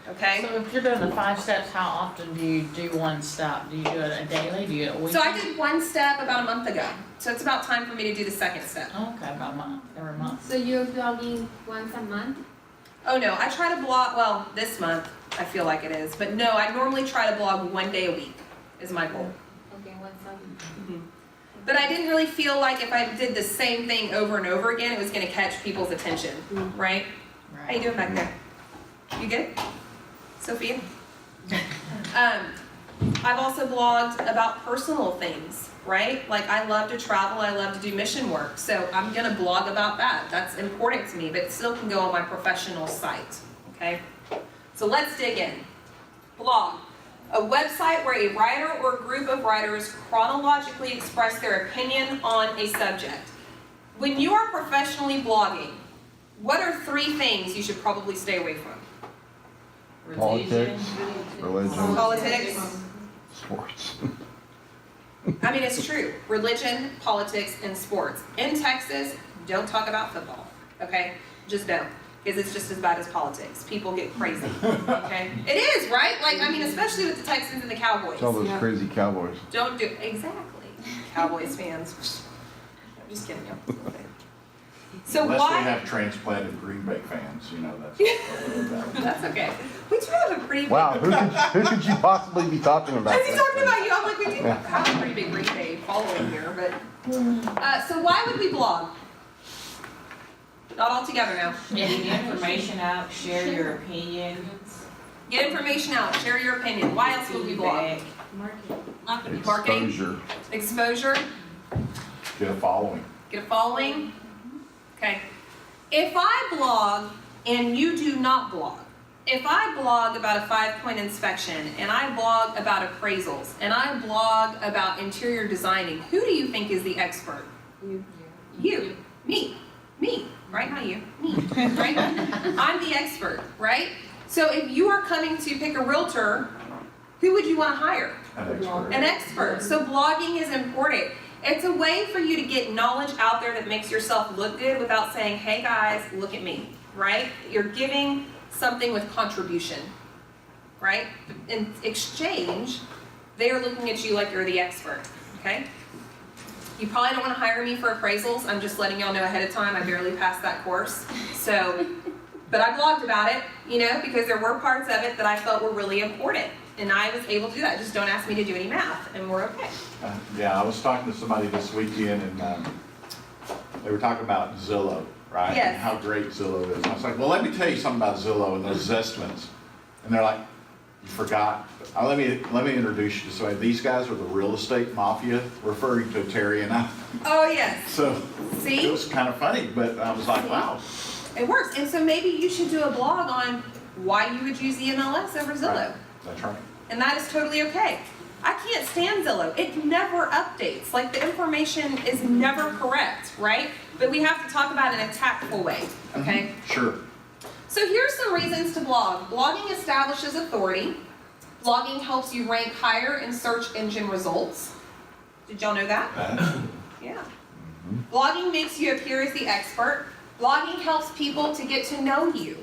Okay? So if you're doing the 5 steps, how often do you do one step? Do you do it a daily? Do you do it a week? So I did 1 step about a month ago. So it's about time for me to do the 2nd step. Okay, about a month, every month. So you're blogging once a month? Oh no, I try to blog, well, this month I feel like it is. But no, I normally try to blog 1 day a week is my goal. Okay, once a week. But I didn't really feel like if I did the same thing over and over again, it was going to catch people's attention, right? How you doing back there? You good? Sophia? I've also blogged about personal things, right? Like I love to travel, I love to do mission work, so I'm going to blog about that. That's important to me, but it still can go on my professional site, okay? So let's dig in. Blog. A website where a writer or group of writers chronologically express their opinion on a subject. When you are professionally blogging, what are 3 things you should probably stay away from? Politics, religion, Politics. sports. I mean, it's true. Religion, politics, and sports. In Texas, don't talk about football, okay? Just don't. Because it's just as bad as politics. People get crazy, okay? It is, right? Like, I mean, especially with the Texans and the Cowboys. It's all those crazy Cowboys. Don't do, exactly. Cowboys fans. I'm just kidding you. So Unless why? we have transplanted Green Bay fans, you know, that's a little bit. That's okay. We do have a pretty big. Wow, who could you possibly be talking about? Is he talking about you? I'm like, we do have a pretty big Green Bay following here, but. So why would we blog? Not all together now. Getting information out, share your opinion. Get information out, share your opinion. Why else would we blog? Feedback. Marketing. Exposure. Exposure. Get a following. Get a following. Okay. If I blog and you do not blog, if I blog about a 5-point inspection and I blog about appraisals and I blog about interior designing, who do you think is the expert? You. Me. Right? Not you. Me. Right? I'm the expert, right? So if you are coming to pick a realtor, who would you want to hire? An expert. An expert. So blogging is important. It's a way for you to get knowledge out there that makes yourself look good without saying, hey guys, look at me, right? You're giving something with contribution, right? In exchange, they are looking at you like you're the expert, okay? You probably don't want to hire me for appraisals. I'm just letting y'all know ahead of time. I barely passed that course. So, but I blogged about it, you know, because there were parts of it that I felt were really important. And I was able to do that. Just don't ask me to do any math, and we're okay. Yeah, I was talking to somebody this weekend, and they were talking about Zillow, right? Yes. And how great Zillow is. And I was like, well, let me tell you something about Zillow and those Zestmans. And they're like, you forgot. Let me introduce you to somebody. These guys are the real estate mafia, referring to Terry and I. Oh, yes. So See? it was kind of funny, but I was like, wow. It works. And so maybe you should do a blog on why you would use the MLS over Zillow. Right. That's right. And that is totally okay. I can't stand Zillow. It never updates. Like, the information is never correct, right? But we have to talk about it in a tactful way, okay? Sure. So here's some reasons to blog. Blogging establishes authority. Blogging helps you rank higher in search engine results. Did y'all know that? Yeah. Blogging makes you appear as the expert. Blogging helps people to get to know you.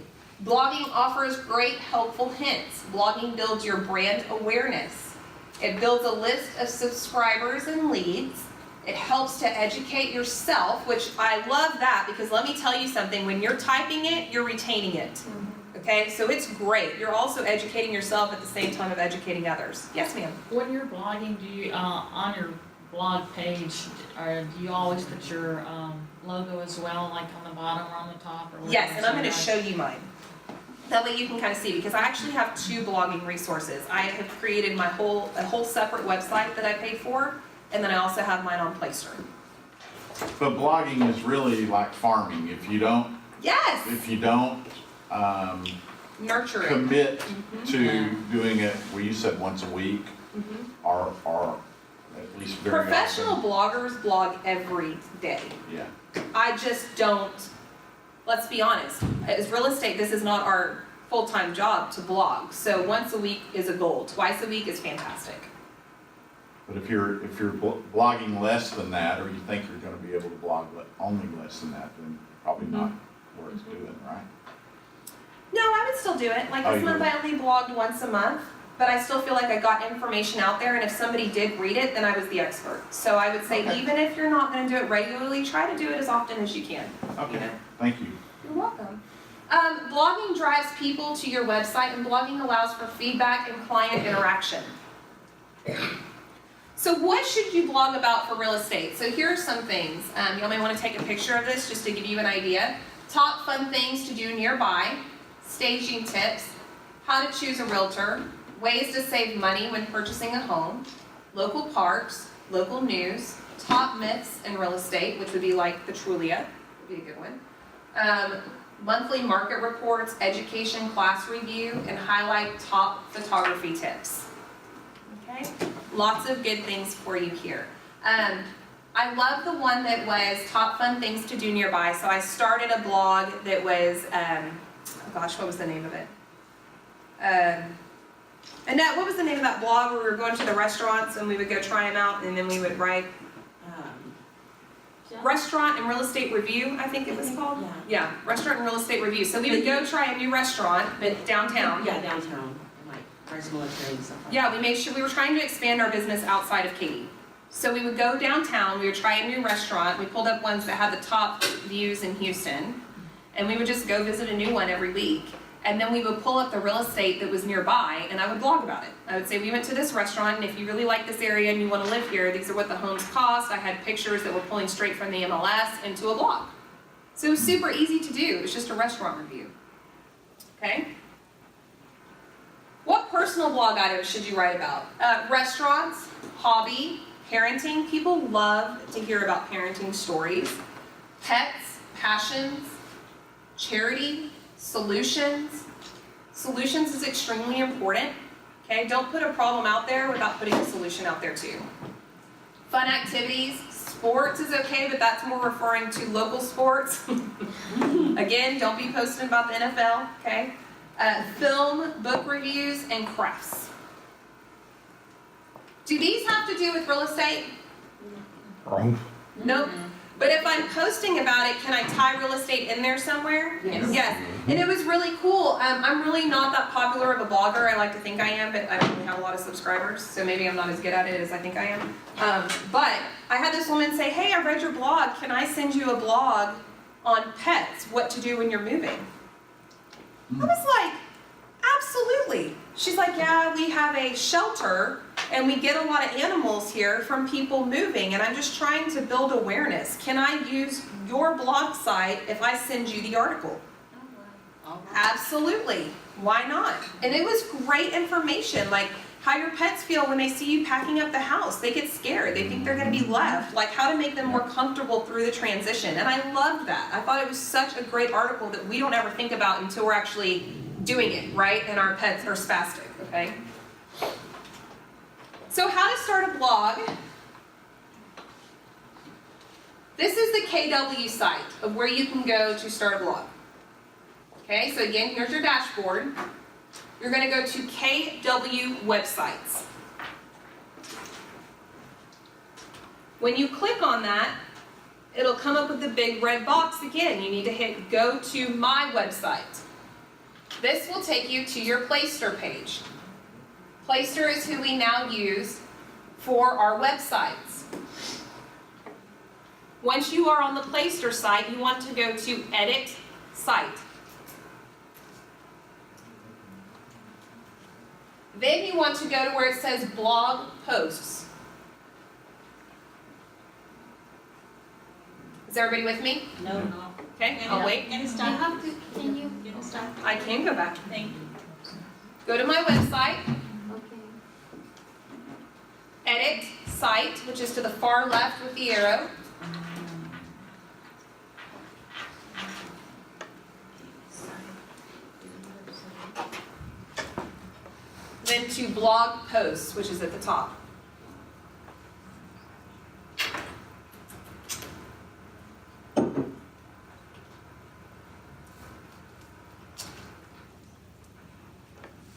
Blogging offers great helpful hints. Blogging builds your brand awareness. It builds a list of subscribers and leads. It helps to educate yourself, which I love that because let me tell you something, when you're typing it, you're retaining it. Okay, so it's great. You're also educating yourself at the same time of educating others. Yes, ma'am? When you're blogging, do you, on your blog page, or do you always put your, logo as well, like on the bottom or on the top or whatever? Yes, and I'm gonna So, show you mine. That way you can kind of see, because I actually have 2 blogging resources. I have created a whole separate website that I pay for, and then I also have mine on Playstream. But blogging is really like farming. If you don't, Yes! Nurture it. commit to doing it, well, you said once a week, Mhm. or at least very often. Professional bloggers blog every day. Yeah. I just don't, let's be honest, as real estate, this is not our full-time job to blog. So once a week is a goal, twice a week is fantastic. But if you're blogging less than that, or you think you're gonna be able to blog only less than that, then probably not worth doing, right? No, I would still do it. Like Oh, this you month would? I only blogged once a month, but I still feel like I got information out there, and if somebody did read it, then I was the expert. So I would say Okay. even if you're not gonna do it regularly, try to do it as often as you can. Okay, thank you. You're welcome. Blogging drives people to your website, and blogging allows for feedback and client interaction. So what should you blog about for real estate? So here are some things. Y'all may want to take a picture of this just to give you an idea. Top fun things to do nearby, staging tips, how to choose a realtor, ways to save money when purchasing a home, local parks, local news, top myths in real estate, which would be like the Trulia, would be a good one. Monthly market reports, education class review, and highlight top photography tips. Okay, lots of good things for you here. I love the one that was top fun things to do nearby. So I started a blog that was, oh gosh, what was the name of it? Annette, what was the name of that blog where we were going to the restaurants and we would go try them out and then we would write? Restaurant and Real Estate Review, I think it was called? Yeah, Restaurant and Real Estate Review. So we would go try a new restaurant downtown. Yeah, downtown, like, where's military and stuff like that. Yeah, we made sure, we were trying to expand our business outside of Katy. So we would go downtown, we would try a new restaurant, we pulled up ones that had the top views in Houston, and we would just go visit a new one every week. And then we would pull up the real estate that was nearby, and I would blog about it. I would say, we went to this restaurant, and if you really like this area and you want to live here, these are what the homes cost. I had pictures that were pulling straight from the MLS into a blog. So it was super easy to do. It was just a restaurant review. Okay? What personal blog items should you write about? Restaurants, hobby, parenting. People love to hear about parenting stories. Pets, passions, charity, solutions. Solutions is extremely important. Okay, don't put a problem out there without putting a solution out there too. Fun activities, sports is okay, but that's more referring to local sports. Again, don't be posting about the NFL, okay? Film, book reviews, and crafts. Do these have to do with real estate? Nope. But if I'm posting about it, can I tie real estate in there somewhere? Yes. And it was really cool. I'm really not that popular of a blogger. I like to think I am, but I don't really have a lot of subscribers, so maybe I'm not as good at it as I think I am. But I had this woman say, hey, I read your blog. Can I send you a blog on pets, what to do when you're moving? I was like, absolutely. She's like, yeah, we have a shelter and we get a lot of animals here from people moving, and I'm just trying to build awareness. Can I use your blog site if I send you the article? Absolutely. Why not? And it was great information, like how your pets feel when they see you packing up the house. They get scared. They think they're going to be left. Like how to make them more comfortable through the transition. And I loved that. I thought it was such a great article that we don't ever think about until we're actually doing it, right? And our pets are spastic, okay? So how to start a blog. This is the KW site of where you can go to start a blog. Okay, so again, here's your dashboard. You're going to go to KW websites. When you click on that, it'll come up with the big red box again. You need to hit go to my website. This will take you to your Playster page. Playster is who we now use for our websites. Once you are on the Playster site, you want to go to Edit Site. Then you want to go to where it says Blog Posts. Is everybody with me? No. Okay, I'll wait. You have to, can you? I can go back. Thank you. Go to my website, Okay. Edit Site, which is to the far left with the arrow. Then to Blog Posts, which is at the top.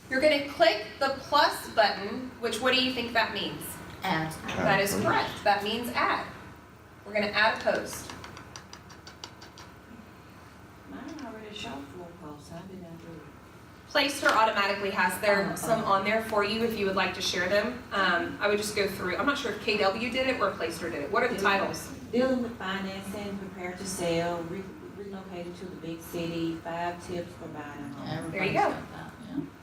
You're going to click the plus button, which what do you think that means? Add. That is correct. That means add. We're going to add a post. Mine already show full posts, how did I do it? Playster automatically has some on there for you if you would like to share them. I would just go through. I'm not sure if KW did it or Playster did it. What are the titles? Dealing with financing, prepare to sell, relocated to the big city, 5 tips for buying a home. There you go.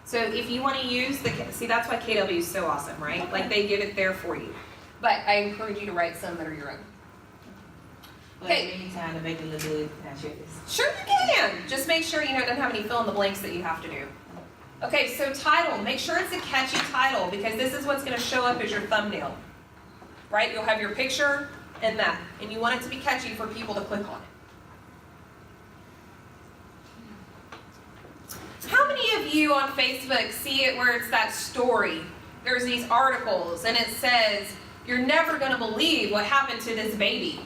So if you want to use see, that's why KW is so awesome, right? Like they give it there for you. But I encourage you to write some that are your own. But Okay. anytime to make it look good, can I share this? Sure you can. Just make sure you know it doesn't have any fill in the blanks that you have to do. Okay, so title. Make sure it's a catchy title because this is what's going to show up as your thumbnail. Right? You'll have your picture and that. And you want it to be catchy for people to click on it. How many of you on Facebook see it where it's that story? There's these articles and it says, you're never going to believe what happened to this baby.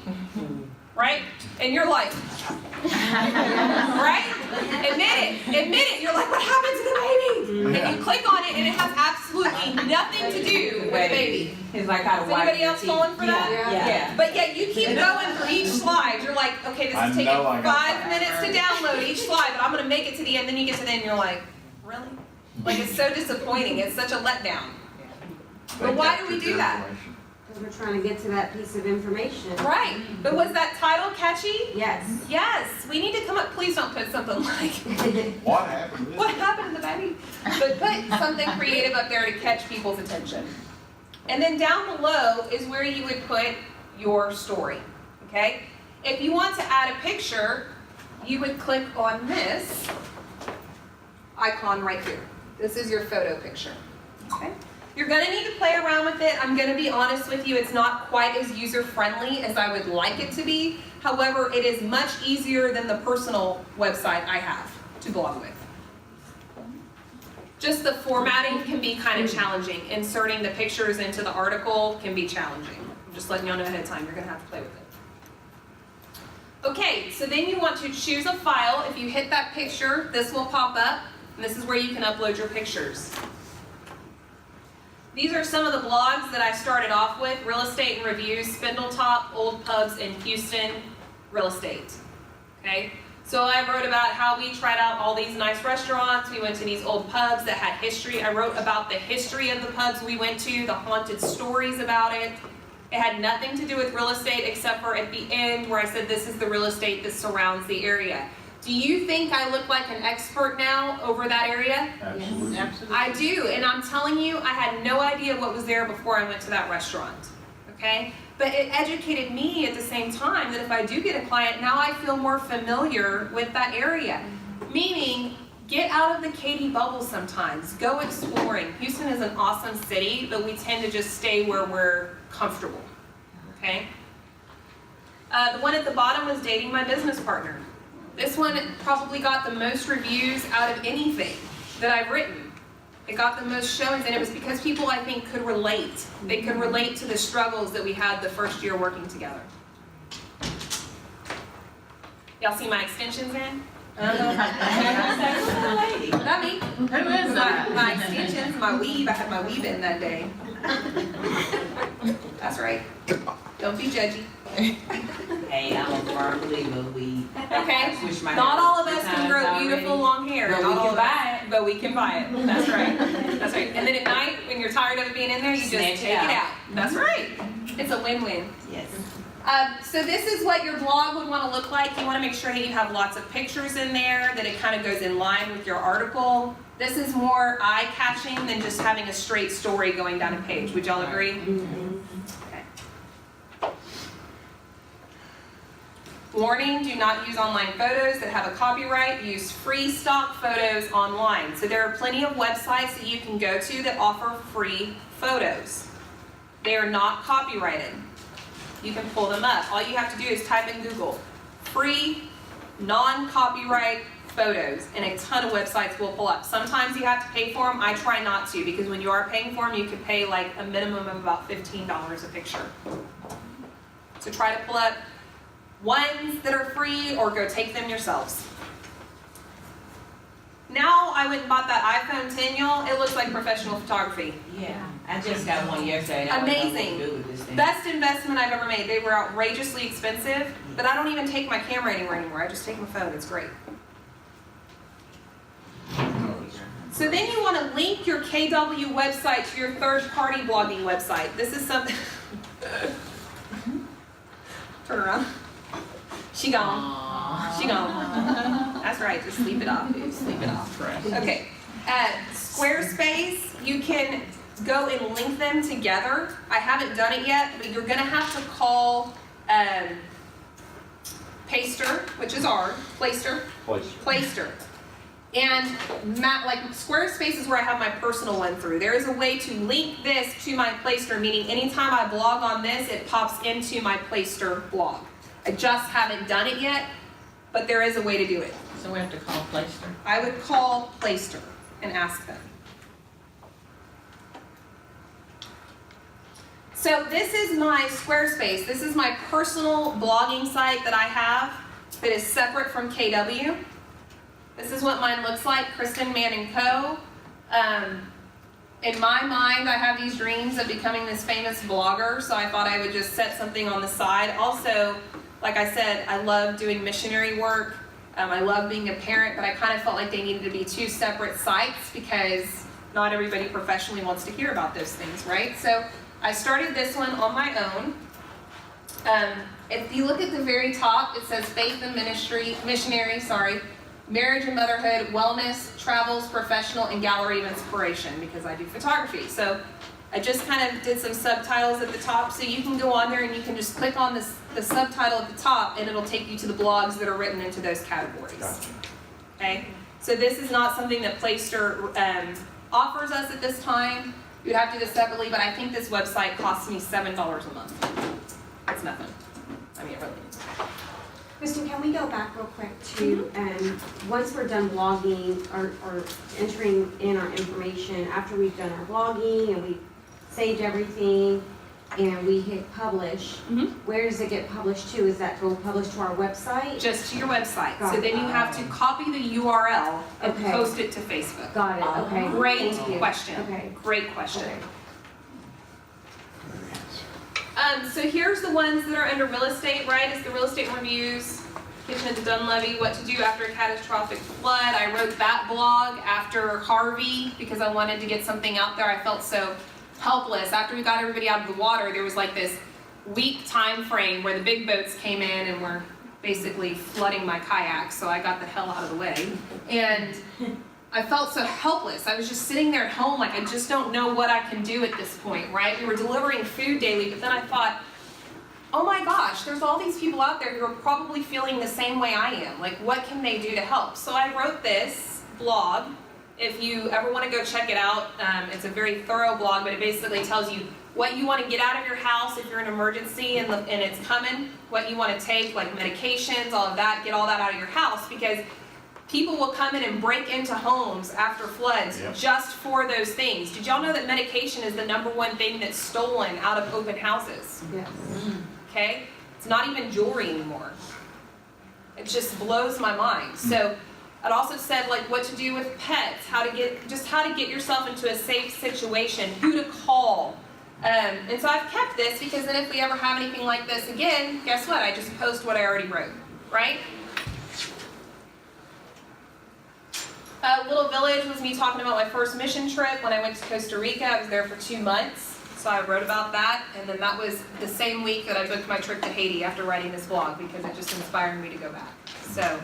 Right? And you're like, right? Admit it. You're like, what happened to the baby? And you click on it and it has absolutely nothing to do with the baby. It's like how to Is wipe anybody your else teeth. falling for that? Yeah. But yet you keep going through each slide. You're like, okay, this I is taking know I got 5 minutes to download each slide, but I'm going to make it to the end. Then you get to the end and you're like, really? Like it's so disappointing. It's such a letdown. But why do we do that? Because we're trying to get to that piece of information. Right. But was that title catchy? Yes. Yes. We need to come up. Please don't put something like, What happened to this? what happened to the baby? But put something creative up there to catch people's attention. And then down below is where you would put your story. Okay? If you want to add a picture, you would click on this icon right here. This is your photo picture. Okay? You're going to need to play around with it. I'm going to be honest with you, it's not quite as user-friendly as I would like it to be. However, it is much easier than the personal website I have to blog with. Just the formatting can be kind of challenging. Inserting the pictures into the article can be challenging. I'm just letting y'all know ahead of time, you're going to have to play with it. Okay, so then you want to choose a file. If you hit that picture, this will pop up, and this is where you can upload your pictures. These are some of the blogs that I started off with: Real Estate and Reviews, Spindletop, Old Pubs in Houston, Real Estate. Okay, so I wrote about how we tried out all these nice restaurants. We went to these old pubs that had history. I wrote about the history of the pubs we went to, the haunted stories about it. It had nothing to do with real estate except for at the end where I said this is the real estate that surrounds the area. Do you think I look like an expert now over that area? Absolutely. I do, and I'm telling you, I had no idea what was there before I went to that restaurant, okay? But it educated me at the same time that if I do get a client, now I feel more familiar with that area. Meaning, get out of the Katy bubble sometimes, go exploring. Houston is an awesome city, but we tend to just stay where we're comfortable, okay? The one at the bottom was dating my business partner. This one probably got the most reviews out of anything that I've written. It got the most showings, and it was because people, I think, could relate. They could relate to the struggles that we had the first year working together. Y'all see my extensions in? Not me. Who is that? My extensions, my weave. I had my weave in that day. That's right. Don't be judgy. Hey, I'm a firm believer, we Okay. switch my Not hair all of us three can times grow already, beautiful long hair. but Not we all can of us. buy it. but we can buy it. That's right. That's right. And then at night, when you're tired of it being in there, you just Snatch take it out. That's right. It's a win-win. Yes. So this is what your blog would want to look like. You want to make sure that you have lots of pictures in there, that it kind of goes in line with your article. This is more eye-catching than just having a straight story going down a page. Would y'all agree? Okay. Warning, do not use online photos that have a copyright. Use free stock photos online. So there are plenty of websites that you can go to that offer free photos. They are not copyrighted. You can pull them up. All you have to do is type in Google, free, non-copyright photos, and a ton of websites will pull up. Sometimes you have to pay for them. I try not to, because when you are paying for them, you can pay like a minimum of about $15 a picture. So try to pull up ones that are free, or go take them yourselves. Now I went and bought that iPhone 10, y'all. It looks like professional photography. Yeah, I just got one yesterday. Amazing. I don't know what to do with this thing. Best investment I've ever made. They were outrageously expensive, but I don't even take my camera anywhere anymore. I just take my phone. It's great. So then you want to link your KW website to your third-party blogging website. This is something. Turn around. She gone. She gone. That's right. Just sleep it off, dude. Sleep it off. Okay. Squarespace, you can go and link them together. I haven't done it yet, but you're going to have to call Paster, which is our Playster. And like Squarespace is where I have my personal one through. There is a way to link this to my Playster, meaning anytime I blog on this, it pops into my Playster blog. I just haven't done it yet, but there is a way to do it. So we have to call Playster. I would call Playster and ask them. So this is my Squarespace. This is my personal blogging site that I have that is separate from KW. This is what mine looks like, Kristen Mann & Co. In my mind, I have these dreams of becoming this famous blogger, so I thought I would just set something on the side. Also, like I said, I love doing missionary work. I love being a parent, but I kind of felt like they needed to be two separate sites because not everybody professionally wants to hear about those things, right? So I started this one on my own. If you look at the very top, it says faith and missionary, marriage and motherhood, wellness, travels, professional, and gallery of inspiration, because I do photography. So I just kind of did some subtitles at the top, so you can go on there and you can just click on the subtitle at the top, and it'll take you to the blogs that are written into those categories. Gotcha. Okay? So this is not something that Playster offers us at this time. You'd have to do this separately, but I think this website costs me $7 a month. That's nothing. I mean, it really is. Kristen, can we go back real quick to, once we're done blogging or entering in our information, after we've done our blogging and we've saved everything and we hit publish, where does it get published to? Is that go publish to our website? Just to your website. Got So it. then you have to copy the URL and Okay. post it to Facebook. Got it, okay. Great Thank you. question. Okay. Great question. Okay. So here's the ones that are under real estate, right? It's the real estate reviews, Kitchen at the Dunlevy, what to do after a catastrophic flood. I wrote that blog after Harvey because I wanted to get something out there. I felt so helpless. After we got everybody out of the water, there was like this week time frame where the big boats came in and were basically flooding my kayak, so I got the hell out of the way. And I felt so helpless. I was just sitting there at home like, I just don't know what I can do at this point, right? We were delivering food daily, but then I thought, oh my gosh, there's all these people out there who are probably feeling the same way I am. Like, what can they do to help? So I wrote this blog. If you ever want to go check it out, it's a very thorough blog, but it basically tells you what you want to get out of your house if you're in an emergency and it's coming, what you want to take, like medications, all of that, get all that out of your house, because people will come in and break into homes after floods just for those things. Did y'all know that medication is the #1 thing that's stolen out of open houses? Yes. Okay? It's not even jewelry anymore. It just blows my mind. So it also said like what to do with pets, how to get yourself into a safe situation, who to call. And so I've kept this because then if we ever have anything like this again, guess what? I just post what I already wrote, right? Little Village was me talking about my first mission trip when I went to Costa Rica. I was there for 2 months, so I wrote about that. And then that was the same week that I booked my trip to Haiti after writing this blog because it just inspired me to go back. So,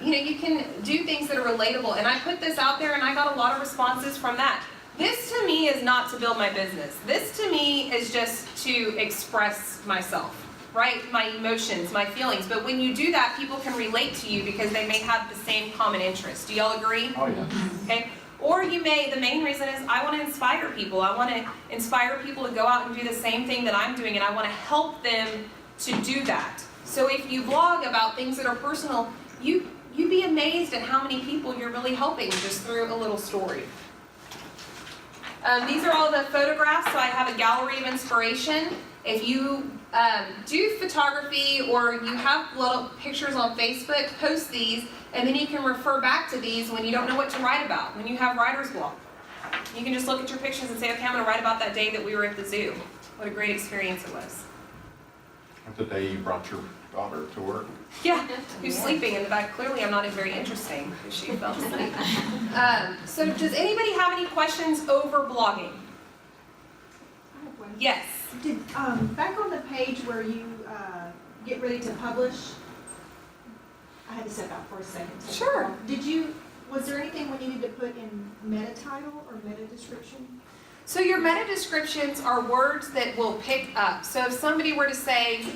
you can do things that are relatable. And I put this out there and I got a lot of responses from that. This to me is not to build my business. This to me is just to express myself, right? My emotions, my feelings. But when you do that, people can relate to you because they may have the same common interest. Do y'all agree? Oh, yeah. Okay. Or you may, the main reason is I want to inspire people. I want to inspire people to go out and do the same thing that I'm doing, and I want to help them to do that. So if you blog about things that are personal, you'd be amazed at how many people you're really helping just through a little story. These are all the photographs, so I have a gallery of inspiration. If you do photography or you have little pictures on Facebook, post these, and then you can refer back to these when you don't know what to write about, when you have writer's block. You can just look at your pictures and say, okay, I'm going to write about that day that we were at the zoo. What a great experience it was. The day you brought your daughter to work. Yeah, who's sleeping in the back. Clearly I'm not very interesting because she fell asleep. So does anybody have any questions over blogging? I have one. Yes. Did, back on the page where you get ready to publish, I had to step out for a second. Sure. Was there anything we needed to put in meta title or meta description? So your meta descriptions are words that will pick up. So if somebody were to say,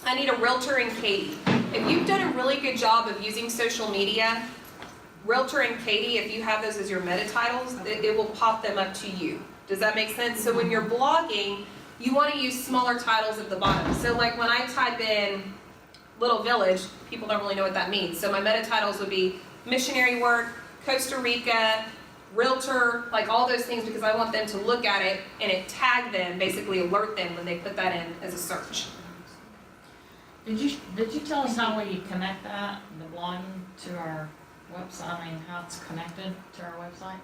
I need a realtor in Katy. If you've done a really good job of using social media, realtor in Katy, if you have those as your meta titles, it will pop them up to you. Does that make sense? So when you're blogging, you want to use smaller titles at the bottom. So like when I type in Little Village, people don't really know what that means. So my meta titles would be missionary work, Costa Rica, realtor, like all those things, because I want them to look at it and it tag them, basically alert them when they put that in as a search. Did you tell us how we connect that, the blogging, to our website? I mean, how it's connected to our website?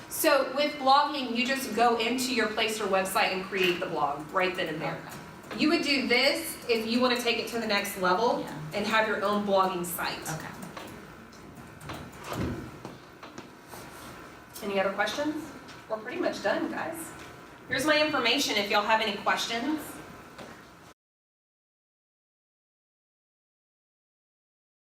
So with blogging, you just go into your place or website and create the blog right then and there. Okay. You would do this if you want to take it to the next level and have your own blogging site. Okay. Any other questions? We're pretty much done, guys. Here's my information if y'all have any questions.